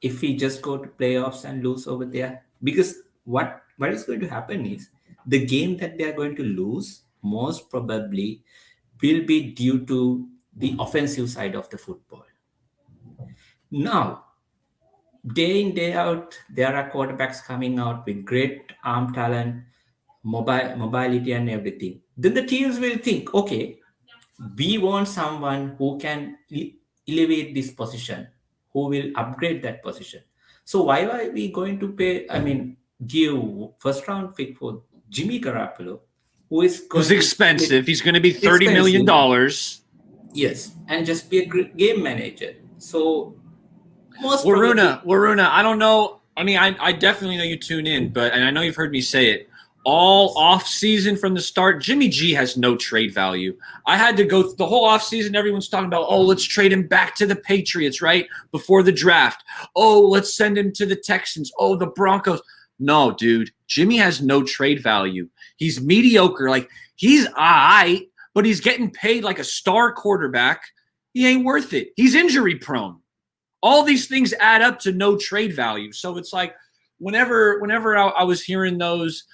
if we just go to playoffs and lose over there? Because what is going to happen is the game that they are going to lose most probably will be due to the offensive side of the football. Now, day in day out, there are quarterbacks coming out with great arm talent, mobility, and everything. Then the teams will think, okay, we want someone who can elevate this position, who will upgrade that position. So why are we going to pay? I mean, give first round pick for Jimmy Garoppolo, who is Who's going to expensive? He's going to be $30 million. Yes, and just be a great game manager. So most Waruna, I don't know. I mean, I definitely know you tune in, and I know you've heard me say it. All off season from the start, Jimmy G has no trade value. I had to go the whole off season. Everyone's talking about, oh, let's trade him back to the Patriots, right? Before the draft. Oh, let's send him to the Texans. Oh, the Broncos. No, dude. Jimmy has no trade value. He's mediocre. Like, he's all right, but he's getting paid like a star quarterback. He ain't worth it. He's injury prone. All these things add up to no trade value. So it's like whenever I was hearing those,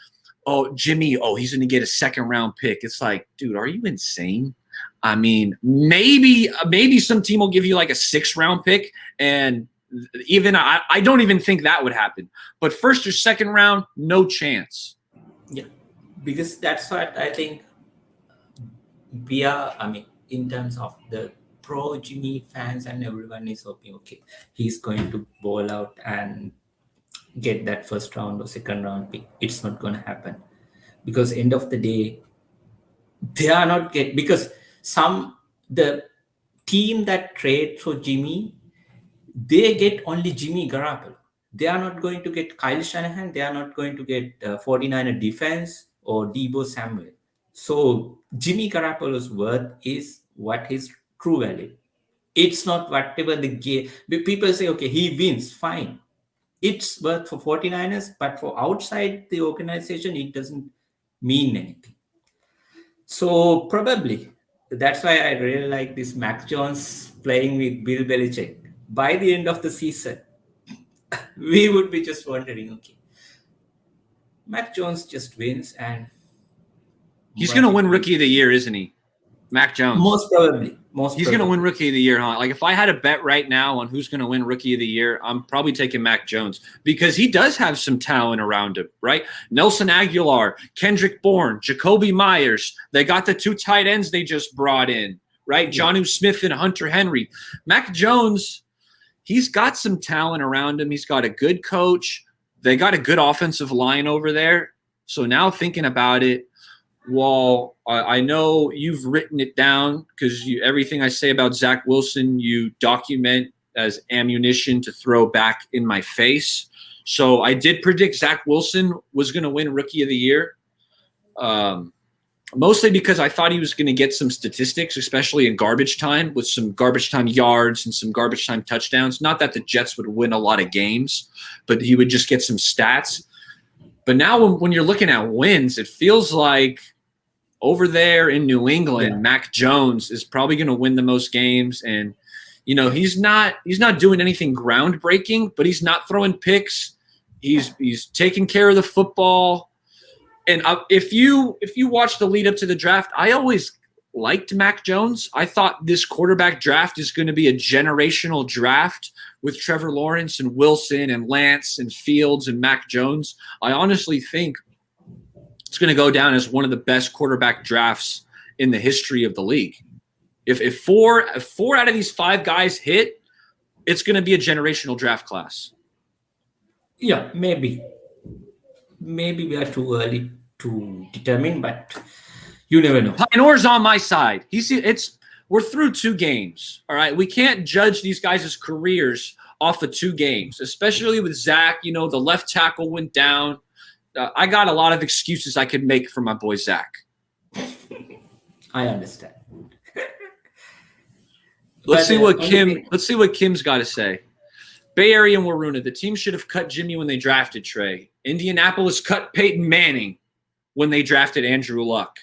oh, Jimmy, oh, he's going to get a second round pick. It's like, dude, are you insane? I mean, maybe some team will give you like a 6th round pick, and even I don't even think that would happen. But first or second round, no chance. Yeah, because that's what I think we are. I mean, in terms of the pro Jimmy fans and everyone is hoping, okay, he's going to ball out and get that first round or second round pick. It's not going to happen, because end of the day, they are not because the team that trade for Jimmy, they get only Jimmy Garoppolo. They are not going to get Kyle Shanahan. They are not going to get 49er defense or Deebo Samuel. So Jimmy Garoppolo's worth is what his true value. It's not whatever the game. People say, okay, he wins, fine. It's worth for 49ers, but for outside the organization, it doesn't mean anything. So probably that's why I really like this Mac Jones playing with Bill Belichick. By the end of the season, we would be just wondering, okay, Mac Jones just wins, and he's going to win Rookie of the Year, isn't he? Mac Jones. Most probably. He's going to win Rookie of the Year, huh? Like, if I had a bet right now on who's going to win Rookie of the Year, I'm probably taking Mac Jones, because he does have some talent around him, right? Nelson Aguilar, Kendrick Bourne, Jacoby Myers. They got the 2 tight ends they just brought in, right? Yeah. Jonnu Smith and Hunter Henry. Mac Jones, he's got some talent around him. He's got a good coach. They got a good offensive line over there. So now thinking about it, well, I know you've written it down, because everything I say about Zach Wilson, you document as ammunition to throw back in my face. So I did predict Zach Wilson was going to win Rookie of the Year, mostly because I thought he was going to get some statistics, especially in garbage time, with some garbage time yards and some garbage time touchdowns. Not that the Jets would win a lot of games, but he would just get some stats. But now when you're looking at wins, it feels like over there in New England, Mac Jones is probably going to win the most games. And, you know, he's not doing anything groundbreaking, but he's not throwing picks. He's taking care of the football. And if you watch the lead up to the draft, I always liked Mac Jones. I thought this quarterback draft is going to be a generational draft with Trevor Lawrence and Wilson and Lance and Fields and Mac Jones. I honestly think it's going to go down as one of the best quarterback drafts in the history of the league. If four out of these 5 guys hit, it's going to be a generational draft class. Yeah, maybe we are too early to determine, but you never know. Pioneer's on my side. We're through 2 games. All right, we can't judge these guys' careers off of 2 games, especially with Zach. You know, the left tackle went down. I got a lot of excuses I could make for my boy Zach. I understand. Let's But see the what only thing, Kim's got to say. Bay Area and Waruna, the team should have cut Jimmy when they drafted Trey. Indianapolis cut Peyton Manning when they drafted Andrew Luck.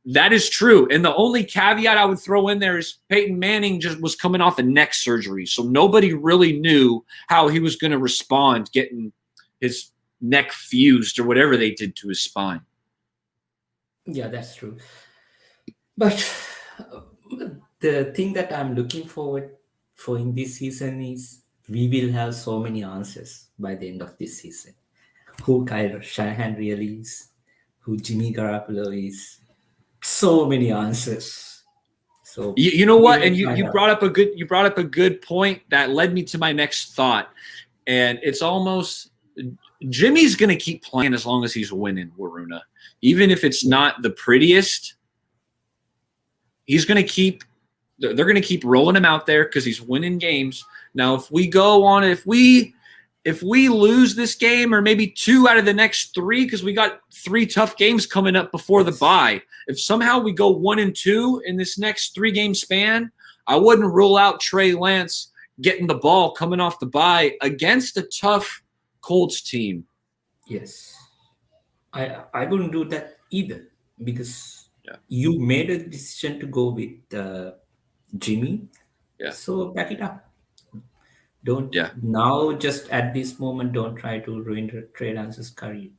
That is true. And the only caveat I would throw in there is Peyton Manning just was coming off a neck surgery. So nobody really knew how he was going to respond getting his neck fused or whatever they did to his spine. yeah, that's true. But the thing that I'm looking forward for in this season is we will have so many answers by the end of this season. Who Kyle Shanahan really is, who Jimmy Garoppolo is. So many answers. So You know we what? will And find you out. brought up a good point that led me to my next thought. And it's almost Jimmy's going to keep playing as long as he's winning, Waruna. Even if it's not the prettiest, he's going to keep – they're going to keep rolling him out there because he's winning games. Now, if we lose this game or maybe 2 out of the next 3 because we got 3 tough games coming up before the bye, if somehow we go 1-2 in this next 3-game span, I wouldn't rule out Trey Lance getting the ball coming off the bye against a tough Colts team. Yes. I wouldn't do that either because Yeah. you made a decision to go with Jimmy. Yeah. So back it up. Don't Yeah. now just at this moment don't try to ruin Trey Lance's career.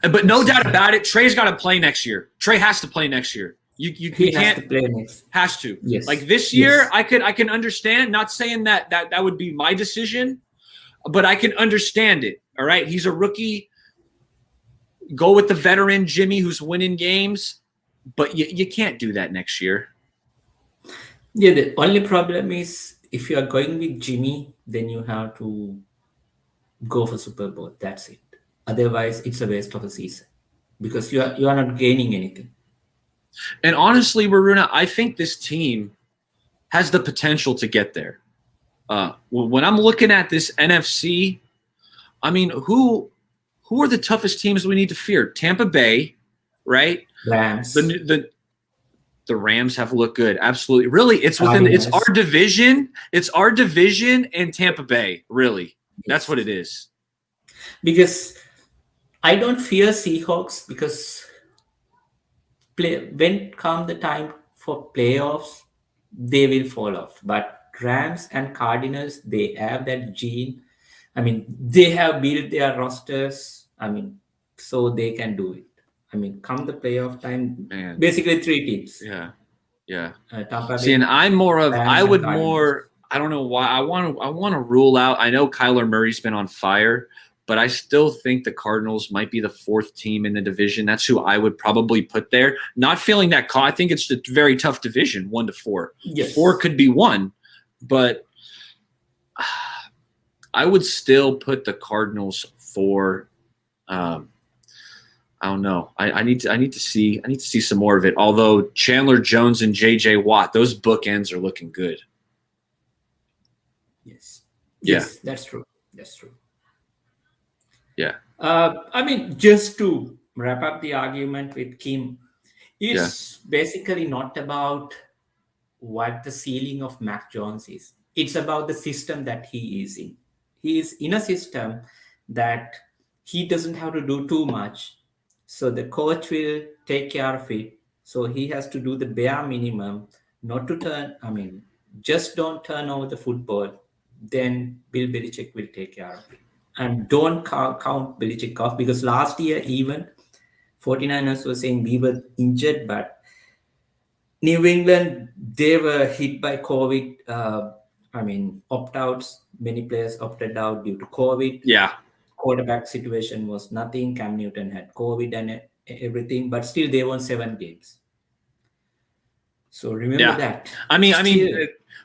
But no doubt about it, Trey's got to play next year. Trey has to play next year. You He can't has to play next. has to. Yes. Like this year, Yes. I can understand. Not saying that would be my decision, but I can understand it. All right, he's a rookie. Go with the veteran Jimmy, who's winning games, but you can't do that next year. Yeah, the only problem is if you are going with Jimmy, then you have to go for Super Bowl. That's it. Otherwise, it's a waste of a season because you are not gaining anything. And honestly, Waruna, I think this team has the potential to get there. When I'm looking at this NFC, I mean, who are the toughest teams we need to fear? Tampa Bay, right? Rams. The Rams have looked good. Absolutely. Really, it's our division. It's our division and Tampa Bay, really. That's what it is. Because I don't fear Seahawks because when come the time for playoffs, they will fall off. But Rams and Cardinals, they have that gene. I mean, they have built their rosters. I mean, so they can do it. I mean, come the playoff time, Man. basically 3 teams. Yeah. Tampa Bay, See, and I'm more of Rams, I and would Cardinals. more. I don't know why. I want to rule out. I know Kyler Murray's been on fire, but I still think the Cardinals might be the 4th team in the division. That's who I would probably put there. Not feeling that call. I think it's a very tough division, 1 to 4. Yes. 4 could be 1, but I would still put the Cardinals 4. I don't know. I need to see some more of it. Although Chandler Jones and J.J. Watt, those bookends are looking good. Yes. Yeah. Yes, that's true. Yeah. I mean, just to wrap up the argument with Kim, it's basically not about what the ceiling of Mac Jones is. It's about the system that he is in. He is in a system that he doesn't have to do too much. So the coach will take care of it. So he has to do the bare minimum, not to just don't turn over the football. Then Bill Belichick will take care of it. And don't count Belichick off because last year even 49ers were saying we were injured, but New England, they were hit by COVID. Opt-outs. Many players opted out due to COVID. Yeah. Quarterback situation was nothing. Cam Newton had COVID and everything, but still they won 7 games. So remember that. I mean,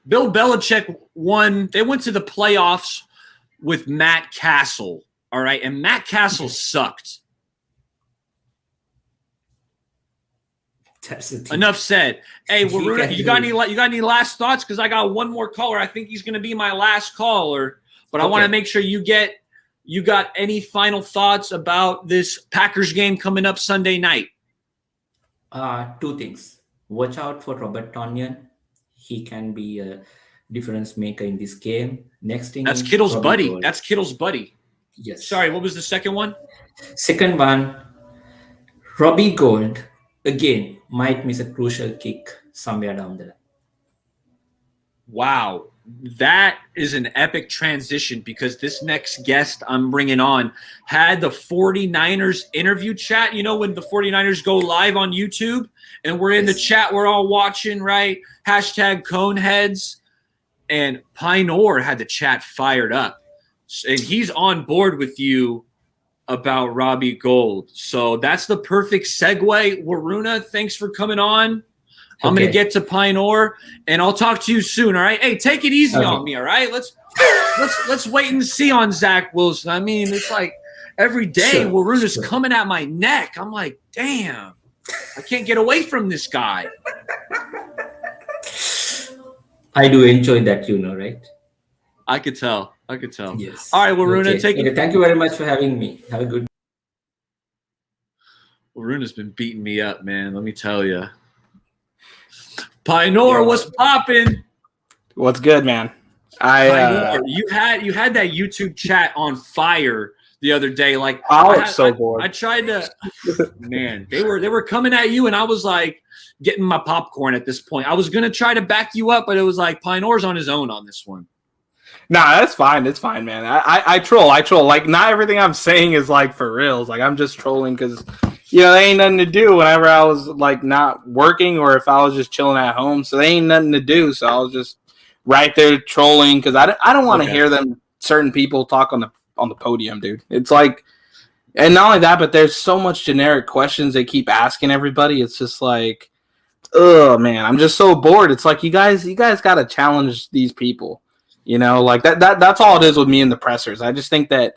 Bill Belichick won. They went to the playoffs with Matt Castle. All right, and Matt Castle sucked. Enough said. Hey, you got any last thoughts? Because I got one more caller. I think he's going to be my last caller, but I want to make sure you got any final thoughts about this Packers game coming up Sunday night. 2 things. Watch out for Robert Tonyan. He can be a difference maker in this game. Next That's inning, Kittle's Robbie buddy. Gold. That's Kittle's buddy. Yes. Sorry, what was the second one? Second one, Robbie Gold again might miss a crucial kick somewhere down the line. Wow. That is an epic transition because this next guest I'm bringing on had the 49ers interview chat. You know, when the 49ers go live on YouTube and we're in the chat, we're all watching, right? Hashtag Coneheads. And Pioneer had the chat fired up. And he's on board with you about Robbie Gold. So that's the perfect segue. Waruna, thanks for coming on. I'm going to get to Pioneer, and I'll talk to you soon, all right? Hey, take it easy on me, all right? Let's wait and see on Zach Wilson. I mean, it's like every day Waruna's coming at my neck. I'm like, damn, I can't get away from this guy. I do enjoy that, right? I could tell. Yes. All right, Waruna, take it. Thank you very much for having me. Have a good. Waruna's been beating me up, man. Let me tell you. Pioneer, what's popping? What's good, man? Pioneer, you had that YouTube chat on fire the other day. Like, I was so bored. I tried to. Man, they were coming at you, and I was like getting my popcorn at this point. I was gonna try to back you up, but it was like Pioneer's on his own on this one. Nah, that's fine. It's fine, man. I troll. Like, not everything I'm saying is like for reals. Like, I'm just trolling because, there ain't nothing to do whenever I was like not working or if I was just chilling at home. So there ain't nothing to do. So I was just right there trolling because I don't want to hear them certain people talk on the podium, dude. It's like, and not only that, but there's so much generic questions they keep asking everybody. It's just like, oh man, I'm just so bored. It's like you guys got to challenge these people. Like that's all it is with me and the pressers. I just think that,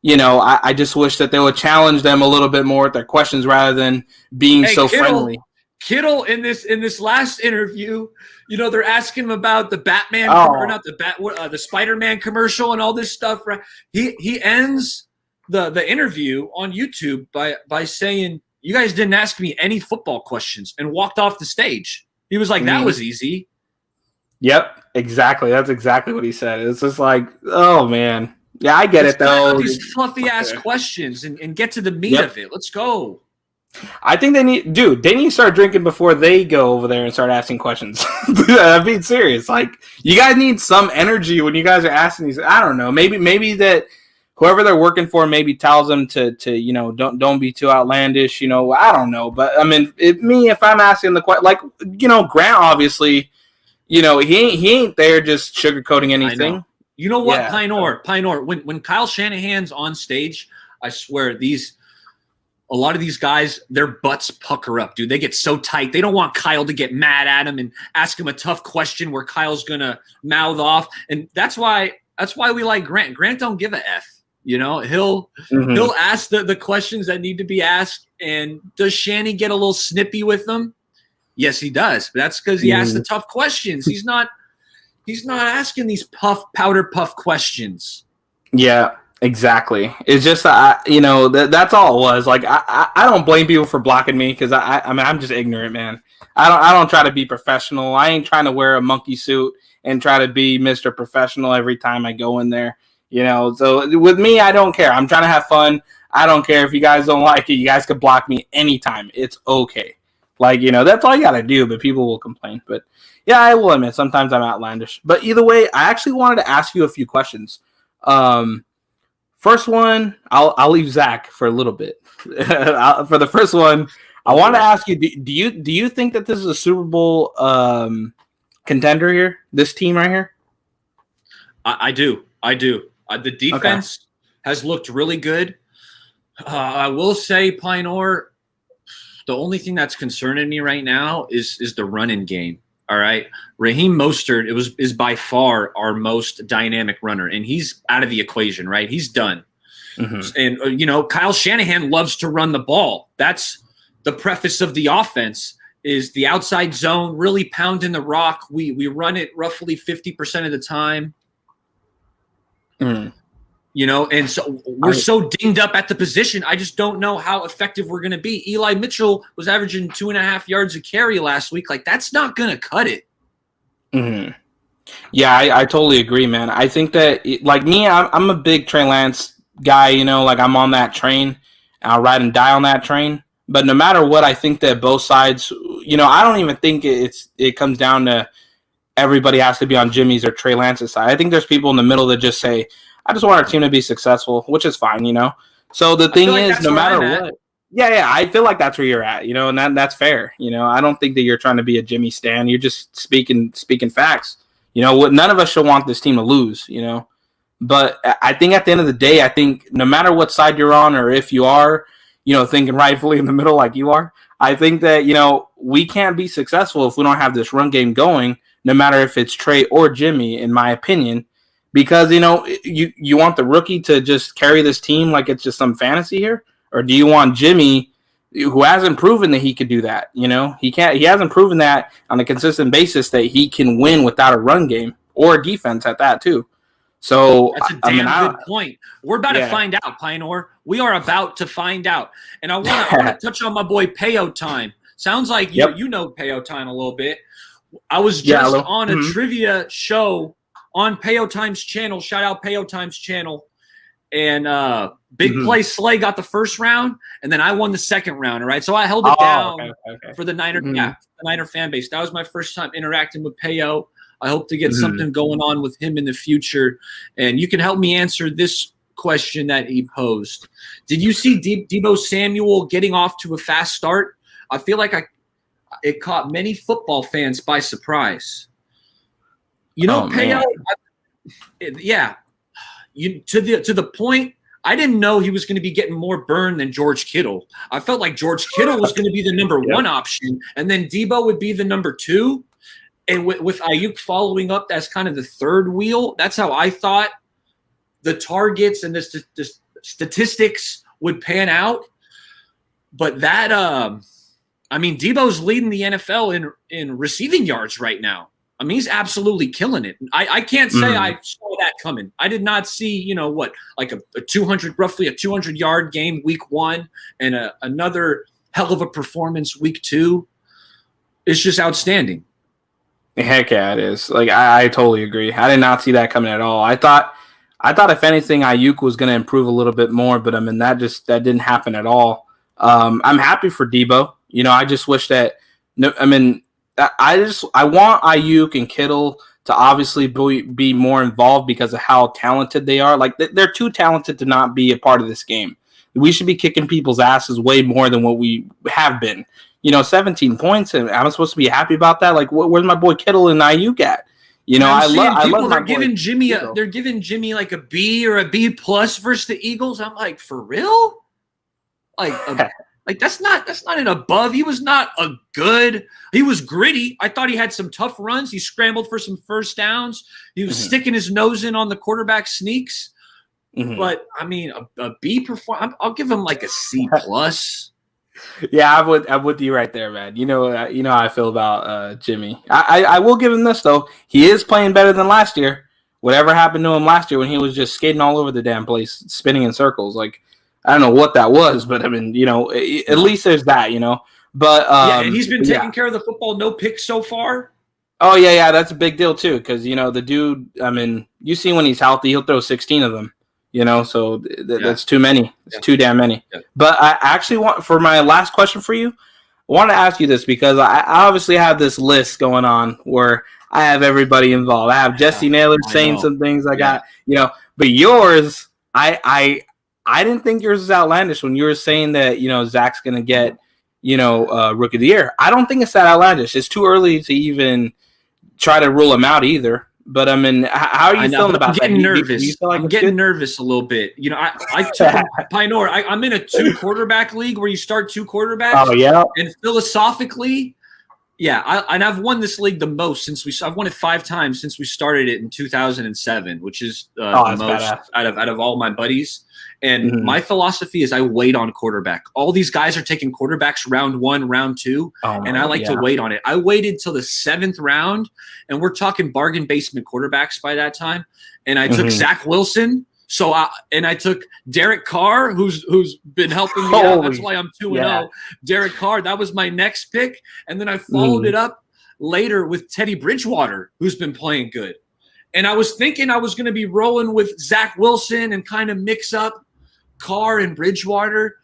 I just wish that they would challenge them a little bit more with their questions rather than being so friendly. Kittle in this last interview, they're asking him about the Batman or not the Spider-Man commercial and all this stuff. Right? He ends the interview on YouTube by saying, "You guys didn't ask me any football questions," and walked off the stage. He was like, "That was easy." Yep, exactly. That's exactly what he said. It's just like, oh man, yeah, I get it though. These fluffy ass questions and get to the meat of it. Let's go. I think they need to start drinking before they go over there and start asking questions. I'm being serious. Like, you guys need some energy when you guys are asking these. I don't know. Maybe that whoever they're working for maybe tells them to don't be too outlandish. I don't know. But I mean, if I'm asking the question, like Grant obviously. He ain't there just sugarcoating anything. You know what, yeah. Pioneer. When Kyle Shanahan's on stage, I swear a lot of these guys, their butts pucker up, dude. They get so tight. They don't want Kyle to get mad at him and ask him a tough question where Kyle's gonna mouth off. And that's why we like Grant. Grant don't give a F. He'll ask the questions that need to be asked. And does Shanny get a little snippy with them? Yes, he does. But that's because he asks the tough questions. He's not asking these powder puff questions. Yeah, exactly. It's just that's all it was. Like I don't blame people for blocking me because I'm just ignorant, man. I don't try to be professional. I ain't trying to wear a monkey suit and try to be Mr. Professional every time I go in there. So with me, I don't care. I'm trying to have fun. I don't care if you guys don't like it. You guys could block me anytime. It's okay. Like, that's all you got to do, but people will complain. But, yeah, I will admit, sometimes I'm outlandish. But either way, I actually wanted to ask you a few questions. First one, I'll leave Zach for a little bit. For the first one, I want to ask you, do you think that this is a Super Bowl contender here, this team right here? I do. The defense has looked really good. I will say, Pioneer, the only thing that's concerning me right now is the running game. All right. Raheem Mostert is by far our most dynamic runner, and he's out of the equation, right? He's done. Mm-hmm. And, Kyle Shanahan loves to run the ball. That's the preface of the offense is the outside zone, really pounding the rock. We run it roughly 50% of the time. And so we're so dinged up at the position. I just don't know how effective we're going to be. Eli Mitchell was averaging 2.5 yards a carry last week. Like, that's not going to cut it. Mm-hmm. Yeah, I totally agree, man. I think that, like me, I'm a big Trey Lance guy, like I'm on that train. I'll ride and die on that train. But no matter what, I think that both sides, I don't even think it comes down to everybody has to be on Jimmy's or Trey Lance's side. I think there's people in the middle that just say, I just want our team to be successful, which is fine, So the thing is, no matter what, yeah, I feel like that's where you're at, and that's fair. I don't think that you're trying to be a Jimmy stan. You're just speaking facts. What none of us should want this team to lose, But I think at the end of the day, I think no matter what side you're on, or if you are, thinking rightfully in the middle like you are, I think that, we can't be successful if we don't have this run game going, no matter if it's Trey or Jimmy, in my opinion. Because, you want the rookie to just carry this team like it's just some fantasy here? Or do you want Jimmy, who hasn't proven that he could do that? He hasn't proven that on a consistent basis that he can win without a run game or a defense at that too. So that's a damn good point. We're about to find out, Pioneer. We are about to find out. And I want to touch on my boy Payo Time. Sounds like you know Payo Time a little bit. I was just on a trivia show on Payo Time's channel. Shout out Payo Time's channel. And Big Play Slay got the first round, and then I won the second round. All right, so I held it down for the Niner, the Niner fan base. That was my first time interacting with Payo. I hope to get something going on with him in the future. And you can help me answer this question that he posed. Did you see Deebo Samuel getting off to a fast start? I feel like it caught many football fans by surprise. Payo, to the point, I didn't know he was going to be getting more burn than George Kittle. I felt like George Kittle was going to be the number one option, and then Deebo would be the number two. And with Ayuk following up as kind of the third wheel, that's how I thought the targets and the statistics would pan out. But that, Deebo's leading the NFL in receiving yards right now. I mean, he's absolutely killing it. I can't say I saw that coming. I did not see, like a 200-yard game week one and another hell of a performance week two. It's just outstanding. Heck yeah, it is. Like I totally agree. I did not see that coming at all. I thought if anything, Ayuk was going to improve a little bit more, but that didn't happen at all. I'm happy for Deebo. I just wish that. I want Ayuk and Kittle to obviously be more involved because of how talented they are. Like they're too talented to not be a part of this game. We should be kicking people's asses way more than what we have been. 17 points, and I'm supposed to be happy about that. Like, where's my boy Kittle and Ayuk at? I love. They're giving Jimmy like a B or a B plus versus the Eagles. I'm like, for real? Like that's not an above. He was not a good. He was gritty. I thought he had some tough runs. He scrambled for some first downs. He was sticking his nose in on the quarterback sneaks. But I mean, a B perform. I'll give him like a C plus. Yeah, I'm with you right there, man. You know how I feel about Jimmy. I will give him this though. He is playing better than last year. Whatever happened to him last year when he was just skating all over the damn place, spinning in circles. Like I don't know what that was, but I mean, at least there's that, But and he's been taking care of the football, no picks so far. Oh yeah, that's a big deal too, because the dude. I mean, you see when he's healthy, he'll throw 16 of them. So that's too many. It's too damn many. Yeah. But I actually want, for my last question for you, I want to ask you this because I obviously have this list going on where I have everybody involved. I have Jesse Naylor saying some things I got, but yours, I didn't think yours was outlandish when you were saying that, Zach's going to get, Rookie of the Year. I don't think it's that outlandish. It's too early to even try to rule him out either. But I mean, how are you feeling about that? I'm getting nervous. I'm getting nervous a little bit. I took Pioneer. I'm in a 2-quarterback league where you start 2 quarterbacks. Oh yeah. And philosophically, I've won this league the most I've won it 5 times since we started it in 2007, which is the most out of all my buddies. And my philosophy is I wait on quarterback. All these guys are taking quarterbacks round 1, round 2, and I like to wait on it. I waited till the 7th round, and we're talking bargain basement quarterbacks by that time. And I took Zach Wilson, So I took Derek Carr, who's been helping me out. That's why I'm 2-0. Derek Carr, that was my next pick. And then I followed it up later with Teddy Bridgewater, who's been playing good. And I was thinking I was going to be rolling with Zach Wilson and kind of mix up Carr and Bridgewater.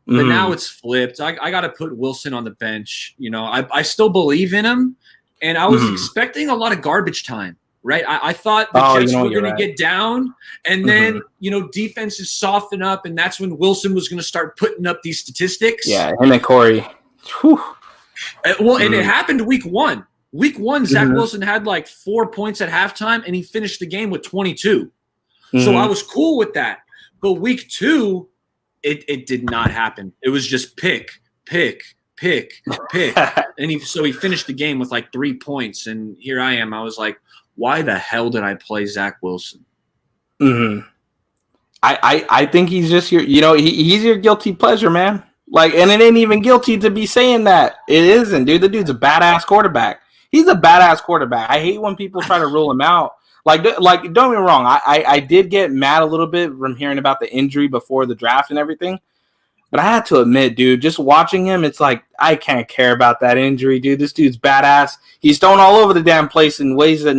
But now it's flipped. I got to put Wilson on the bench. You know, I still believe in him. And I was expecting a lot of garbage time. Right, I thought the Jets were going to get down, and then defenses soften up, and that's when Wilson was going to start putting up these statistics. Yeah, him and Corey. Whew. And it happened week one. Week one, Zach Wilson had like 4 points at halftime, and he finished the game with 22. So I was cool with that. But week two, it did not happen. It was just pick. And he finished the game with like 3 points, and here I am. I was like, why the hell did I play Zach Wilson? I think he's just your, he's your guilty pleasure, man. Like, and it ain't even guilty to be saying that. It isn't, dude. The dude's a badass quarterback. He's a badass quarterback. I hate when people try to rule him out. Like, don't get me wrong. I did get mad a little bit from hearing about the injury before the draft and everything. But I had to admit, dude, just watching him, it's like, I can't care about that injury, dude. This dude's badass. He's thrown all over the damn place in ways that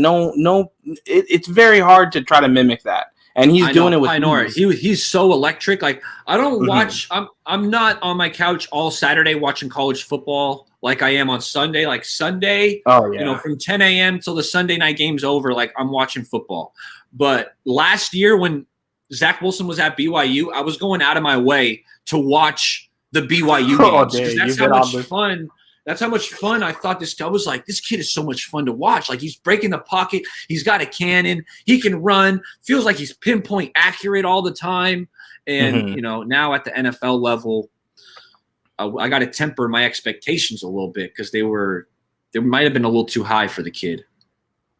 it's very hard to try to mimic that. And he's doing it with he's so electric. Like, I don't watch, I'm not on my couch all Saturday watching college football like I am on Sunday. Like Sunday, from 10 a.m. till the Sunday night game's over, like I'm watching football. But last year when Zach Wilson was at BYU, I was going out of my way to watch the BYU games. That's how much fun. That's how much fun I thought this. I was like, this kid is so much fun to watch. Like, he's breaking the pocket. He's got a cannon. He can run. Feels like he's pinpoint accurate all the time. And now at the NFL level, I got to temper my expectations a little bit because they might have been a little too high for the kid.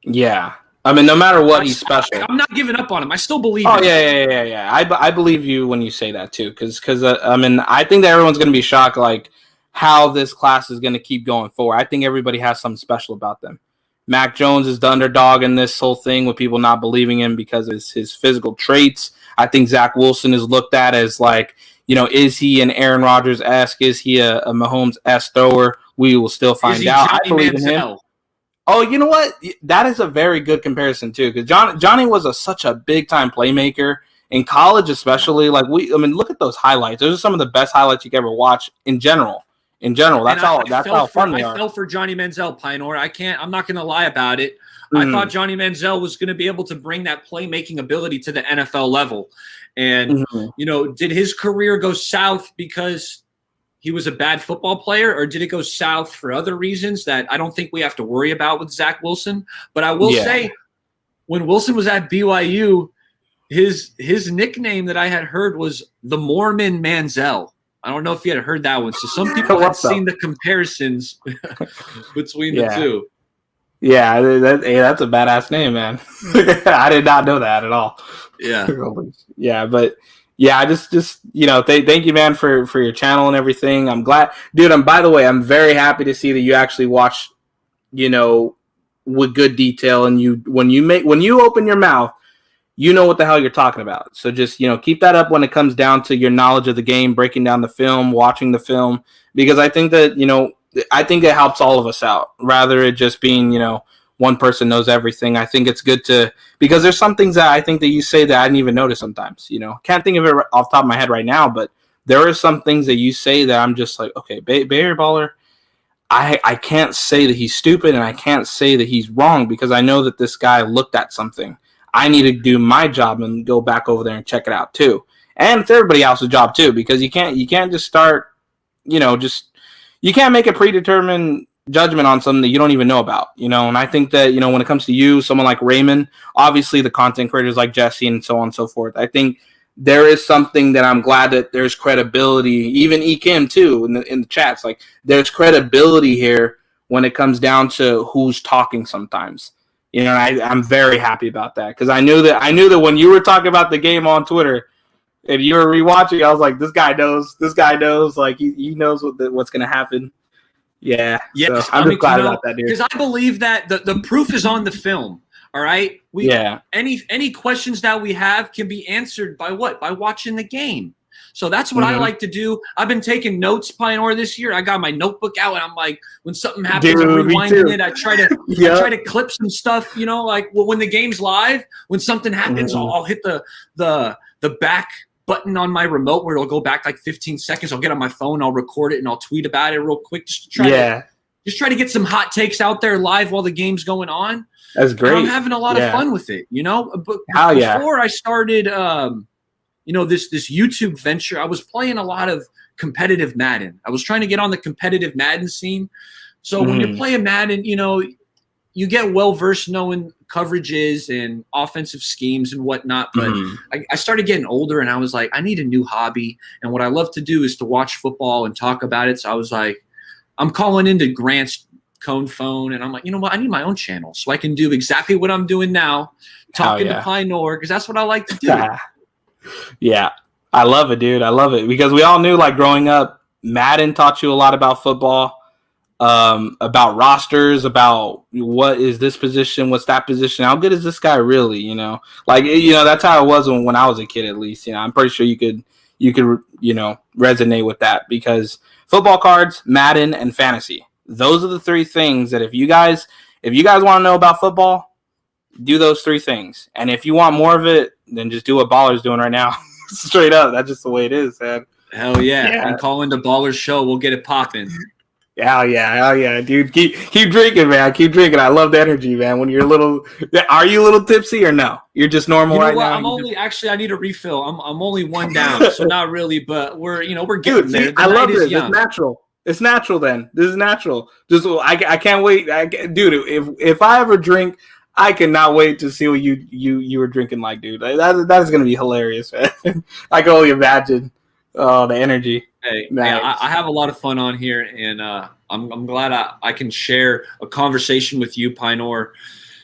Yeah. I mean, no matter what, he's special. I'm not giving up on him. I still believe in him. Yeah. I believe you when you say that, too. Because I mean, I think that everyone's going to be shocked, like, how this class is going to keep going forward. I think everybody has something special about them. Mac Jones is the underdog in this whole thing with people not believing him because of his physical traits. I think Zach Wilson is looked at as, like, is he an Aaron Rodgers-esque? Is he a Mahomes-esque thrower? We will still find out. I believe in him. Oh, you know what? That is a very good comparison too, because Johnny was such a big time playmaker in college, especially. Like look at those highlights. Those are some of the best highlights you can ever watch in general. That's how fun they are. I fell for Johnny Manziel, Pioneer. I'm not going to lie about it. I thought Johnny Manziel was going to be able to bring that playmaking ability to the NFL level, and did his career go south because he was a bad football player, or did it go south for other reasons that I don't think we have to worry about with Zach Wilson? But I will say, when Wilson was at BYU, his nickname that I had heard was the Mormon Manziel. I don't know if you had heard that one. So some people had seen the comparisons between the two. Yeah, that's a badass name, man. I did not know that at all. Yeah. Yeah, but yeah, I just thank you, man, for your channel and everything. I'm glad, dude. By the way, I'm very happy to see that you actually watch, with good detail, and when you open your mouth, you know what the hell you're talking about. So just keep that up when it comes down to your knowledge of the game, breaking down the film, watching the film, because I think that I think it helps all of us out, rather it just being one person knows everything. I think it's good because there's some things that I think that you say that I didn't even notice sometimes. Can't think of it off the top of my head right now, but there are some things that you say that I'm just like, okay, Bay Area Baller, I can't say that he's stupid and I can't say that he's wrong because I know that this guy looked at something. I need to do my job and go back over there and check it out too. And it's everybody else's job too, because you can't just start, you can't make a predetermined judgment on something that you don't even know about, and I think that, when it comes to you, someone like Raymond, obviously the content creators like Jesse and so on and so forth, I think there is something that I'm glad that there's credibility, even Ekim too, in the chats, like there's credibility here when it comes down to who's talking sometimes. I'm very happy about that because I knew that when you were talking about the game on Twitter and you were rewatching, I was like, this guy knows, like he knows what's going to happen. Yeah. Yes, so I'm just glad about that, dude. Because I believe that the proof is on the film. All right. Yeah. Any questions that we have can be answered by what? By watching the game. So that's what I like to do. I've been taking notes, Pioneer, this year. I got my notebook out, and I'm like, when something happens, Dude, I'm me rewinding too. it. I try to Yep. I try to clip some stuff, you know, like when the game's live, when something happens, I'll hit the back button on my remote where it'll go back like 15 seconds. I'll get on my phone, I'll record it, and I'll tweet about it real quick. Just try to get some hot takes out there live while the game's going on. That's great. And I'm having a lot of fun with it, you know. But before I started this YouTube venture, I was playing a lot of competitive Madden. I was trying to get on the competitive Madden scene. So when you're playing Madden, you know, you get well-versed knowing coverages and offensive schemes and whatnot. But I started getting older, and I was like, I need a new hobby. And what I love to do is to watch football and talk about it. So I was like, I'm calling into Grant's Cone phone, and I'm like, you know what? I need my own channel so I can do exactly what I'm doing now, talking to Pioneer, because that's what I like to do. Yeah, I love it, dude. I love it because we all knew, like, growing up, Madden taught you a lot about football, about rosters, about what is this position, what's that position, how good is this guy really, you know? Like, you know, that's how it was when I was a kid, at least. You know, I'm pretty sure you could, you know, resonate with that because football cards, Madden, and fantasy. Those are the three things that if you guys want to know about football, do those three things. And if you want more of it, then just do what Baller's doing right now. Straight up. That's just the way it is, man. Hell yeah. And call into Baller's show. We'll get it popping. Hell yeah, dude. Keep drinking, man. Keep drinking. I love the energy, man. When you're a little – are you a little tipsy or no? You're just normal right now? Actually, I need a refill. I'm only one down, so not really, but we're getting there. I love this. It's natural. It's natural then. This is natural. Just I can't wait. Dude, if I ever drink – I cannot wait to see what you were drinking like, dude. That is going to be hilarious, man. I can only imagine the energy. Hey, I have a lot of fun on here, and I'm glad I can share a conversation with you, Pioneer.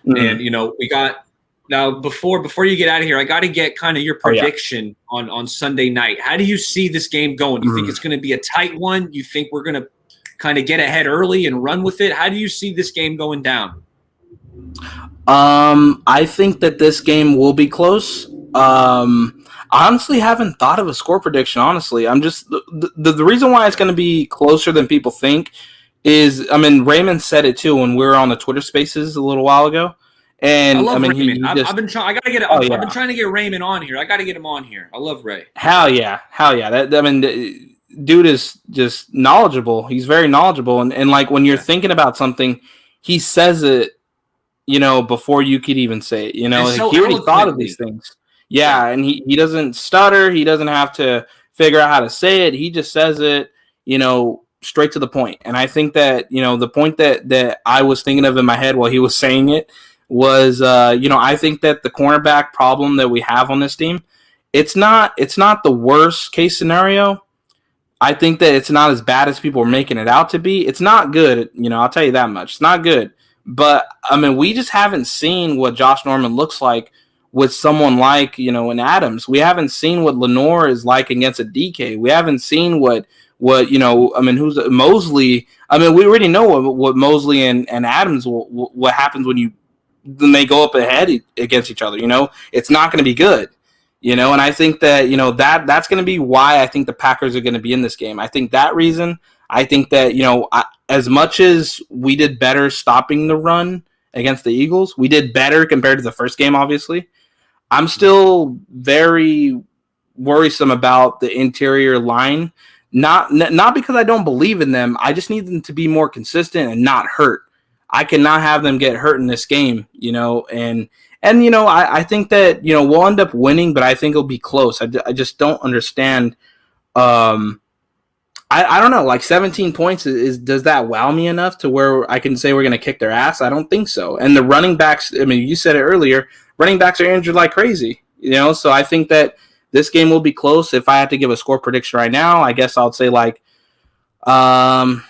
And, you know, we got – now, before you get out of here, I got to get kind of your prediction on Sunday night. How do you see this game going? You think it's going to be a tight one? You think we're going to kind of get ahead early and run with it? How do you see this game going down? I think that this game will be close. I honestly haven't thought of a score prediction, honestly. I'm just the reason why it's going to be closer than people think is, I mean, Raymond said it too when we were on the Twitter Spaces a little while ago. And I love Raymond. I've been trying to get Raymond on here. I got to get him on here. I love Ray. Hell yeah. Dude is just knowledgeable. He's very knowledgeable. And like when you're thinking about something, he says it, you know, before you could even say it, you know, like he already thought of these things. Yeah. And he doesn't stutter. He doesn't have to figure out how to say it. He just says it, you know, straight to the point. And I think that, you know, the point that I was thinking of in my head while he was saying it was, you know, I think that the cornerback problem that we have on this team, it's not the worst case scenario. I think that it's not as bad as people are making it out to be. It's not good. You know, I'll tell you that much. It's not good. But, I mean, we just haven't seen what Josh Norman looks like with someone like, you know, an Adams. We haven't seen what Lenore is like against a DK. We haven't seen what you know, I mean, who's Mosley. I mean, we already know what Mosley and Adams, what happens when they go up ahead against each other. You know, it's not going to be good. You know, and I think that, you know, that's going to be why I think the Packers are going to be in this game. I think that reason. I think that, you know, as much as we did better stopping the run against the Eagles, we did better compared to the first game, obviously. I'm still very worrisome about the interior line. Not because I don't believe in them. I just need them to be more consistent and not hurt. I cannot have them get hurt in this game, you know, and you know, I think that, you know, we'll end up winning, but I think it'll be close. I just don't understand. I don't know, like 17 points does that wow me enough to where I can say we're going to kick their ass? I don't think so. And the running backs, I mean, you said it earlier, running backs are injured like crazy, you know, so I think that this game will be close. If I had to give a score prediction right now, I guess I'll say like, I'll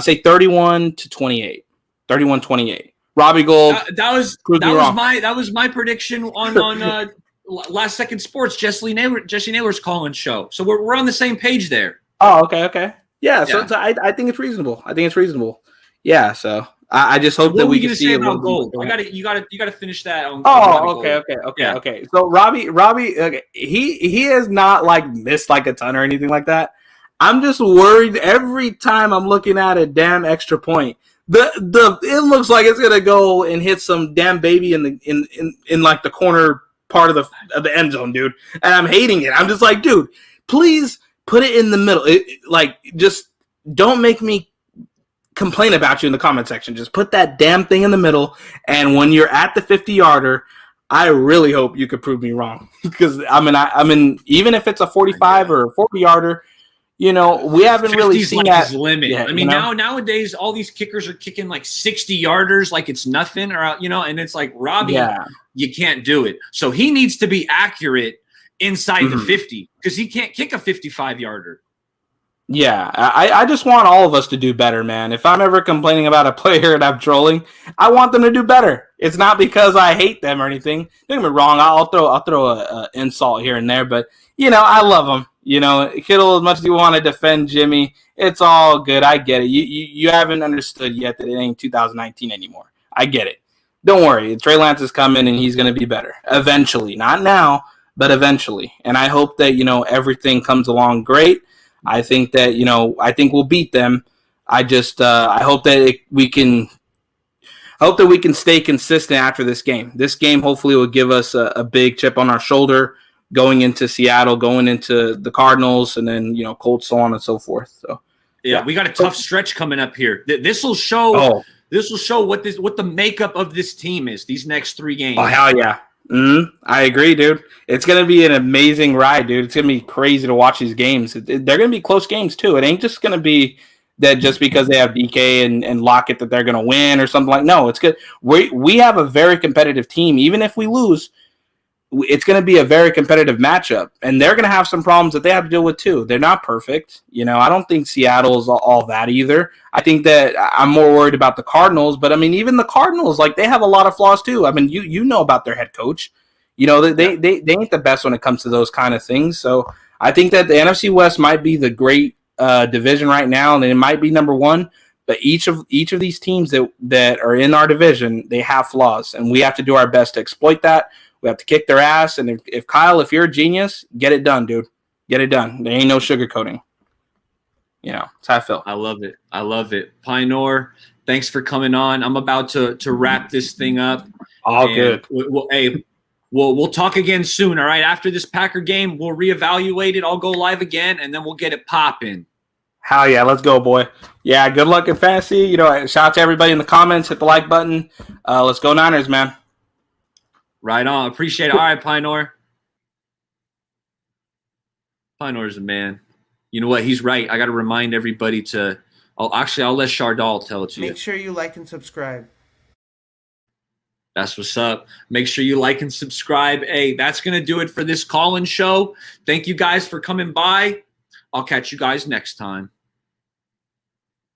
say 31-28, 31-28. Robbie Gold. That was my prediction on Last Second Sports, Jesse Naylor's calling show. So we're on the same page there. Oh, okay. Yeah, so I think it's reasonable. Yeah, so I just hope What that were we you can gonna see say a about little gold? You gotta finish that on Oh, Robbie Gold. okay. So Robbie, okay, he has not like missed like a ton or anything like that. I'm just worried every time I'm looking at a damn extra point. It looks like it's gonna go and hit some damn baby in like the corner part of the end zone, dude. And I'm hating it. I'm just like, dude, please put it in the middle. Just don't make me complain about you in the comment section. Just put that damn thing in the middle. And when you're at the 50-yarder, I really hope you could prove me wrong. Because I mean, even if it's a 45 or a 40-yarder, we haven't really seen like that his limit. yet, I mean, nowadays all these kickers are kicking like 60-yarders, like it's nothing, or and it's like Robbie, you can't do it. So he needs to be accurate inside the 50 because he can't kick a 55-yarder. Yeah, I just want all of us to do better, man. If I'm ever complaining about a player and I'm trolling, I want them to do better. It's not because I hate them or anything. Don't get me wrong. I'll throw a insult here and there, but I love them. Kittle, as much as you want to defend Jimmy, it's all good. I get it. You haven't understood yet that it ain't 2019 anymore. I get it. Don't worry. Trey Lance is coming and he's going to be better eventually. Not now, but eventually. And I hope that everything comes along great. I think that I think we'll beat them. I just I hope that we can stay consistent after this game. This game hopefully will give us a big chip on our shoulder going into Seattle, going into the Cardinals, and then Colts, so on and so forth. So yeah, we got a tough stretch coming up here. This will show. Oh. This will show what the makeup of this team is. These next 3 games. Oh hell yeah. I agree, dude. It's going to be an amazing ride, dude. It's going to be crazy to watch these games. They're going to be close games, too. It ain't just going to be that just because they have DK and Lockett that they're going to win or something like no, it's good. We have a very competitive team. Even if we lose, it's going to be a very competitive matchup. And they're going to have some problems that they have to deal with, too. They're not perfect. I don't think Seattle's all that either. I think that I'm more worried about the Cardinals. But, I mean, even the Cardinals, like, they have a lot of flaws, too. I mean, you know about their head coach. They ain't the best when it comes to those kind of things. So I think that the NFC West might be the great division right now, and it might be number 1. But each of these teams that are in our division, they have flaws, and we have to do our best to exploit that. We have to kick their ass, and if Kyle, if you're a genius, get it done, dude. Get it done. There ain't no sugarcoating. That's how I feel. I love it. Pynor, thanks for coming on. I'm about to wrap this thing up. All good. We'll talk again soon, all right? After this Packer game, we'll reevaluate it. I'll go live again, and then we'll get it popping. Hell yeah, let's go, boy. Yeah, good luck in fantasy. Shout out to everybody in the comments. Hit the like button. Let's go Niners, man. Right on. Appreciate it. All right, Pynor. Pynor's a man. You know what? He's right. I got to remind everybody to – I'll let Chardal tell it to you. Make sure you like and subscribe. That's what's up. Make sure you like and subscribe. Hey, that's going to do it for this call-in show. Thank you guys for coming by. I'll catch you guys next time.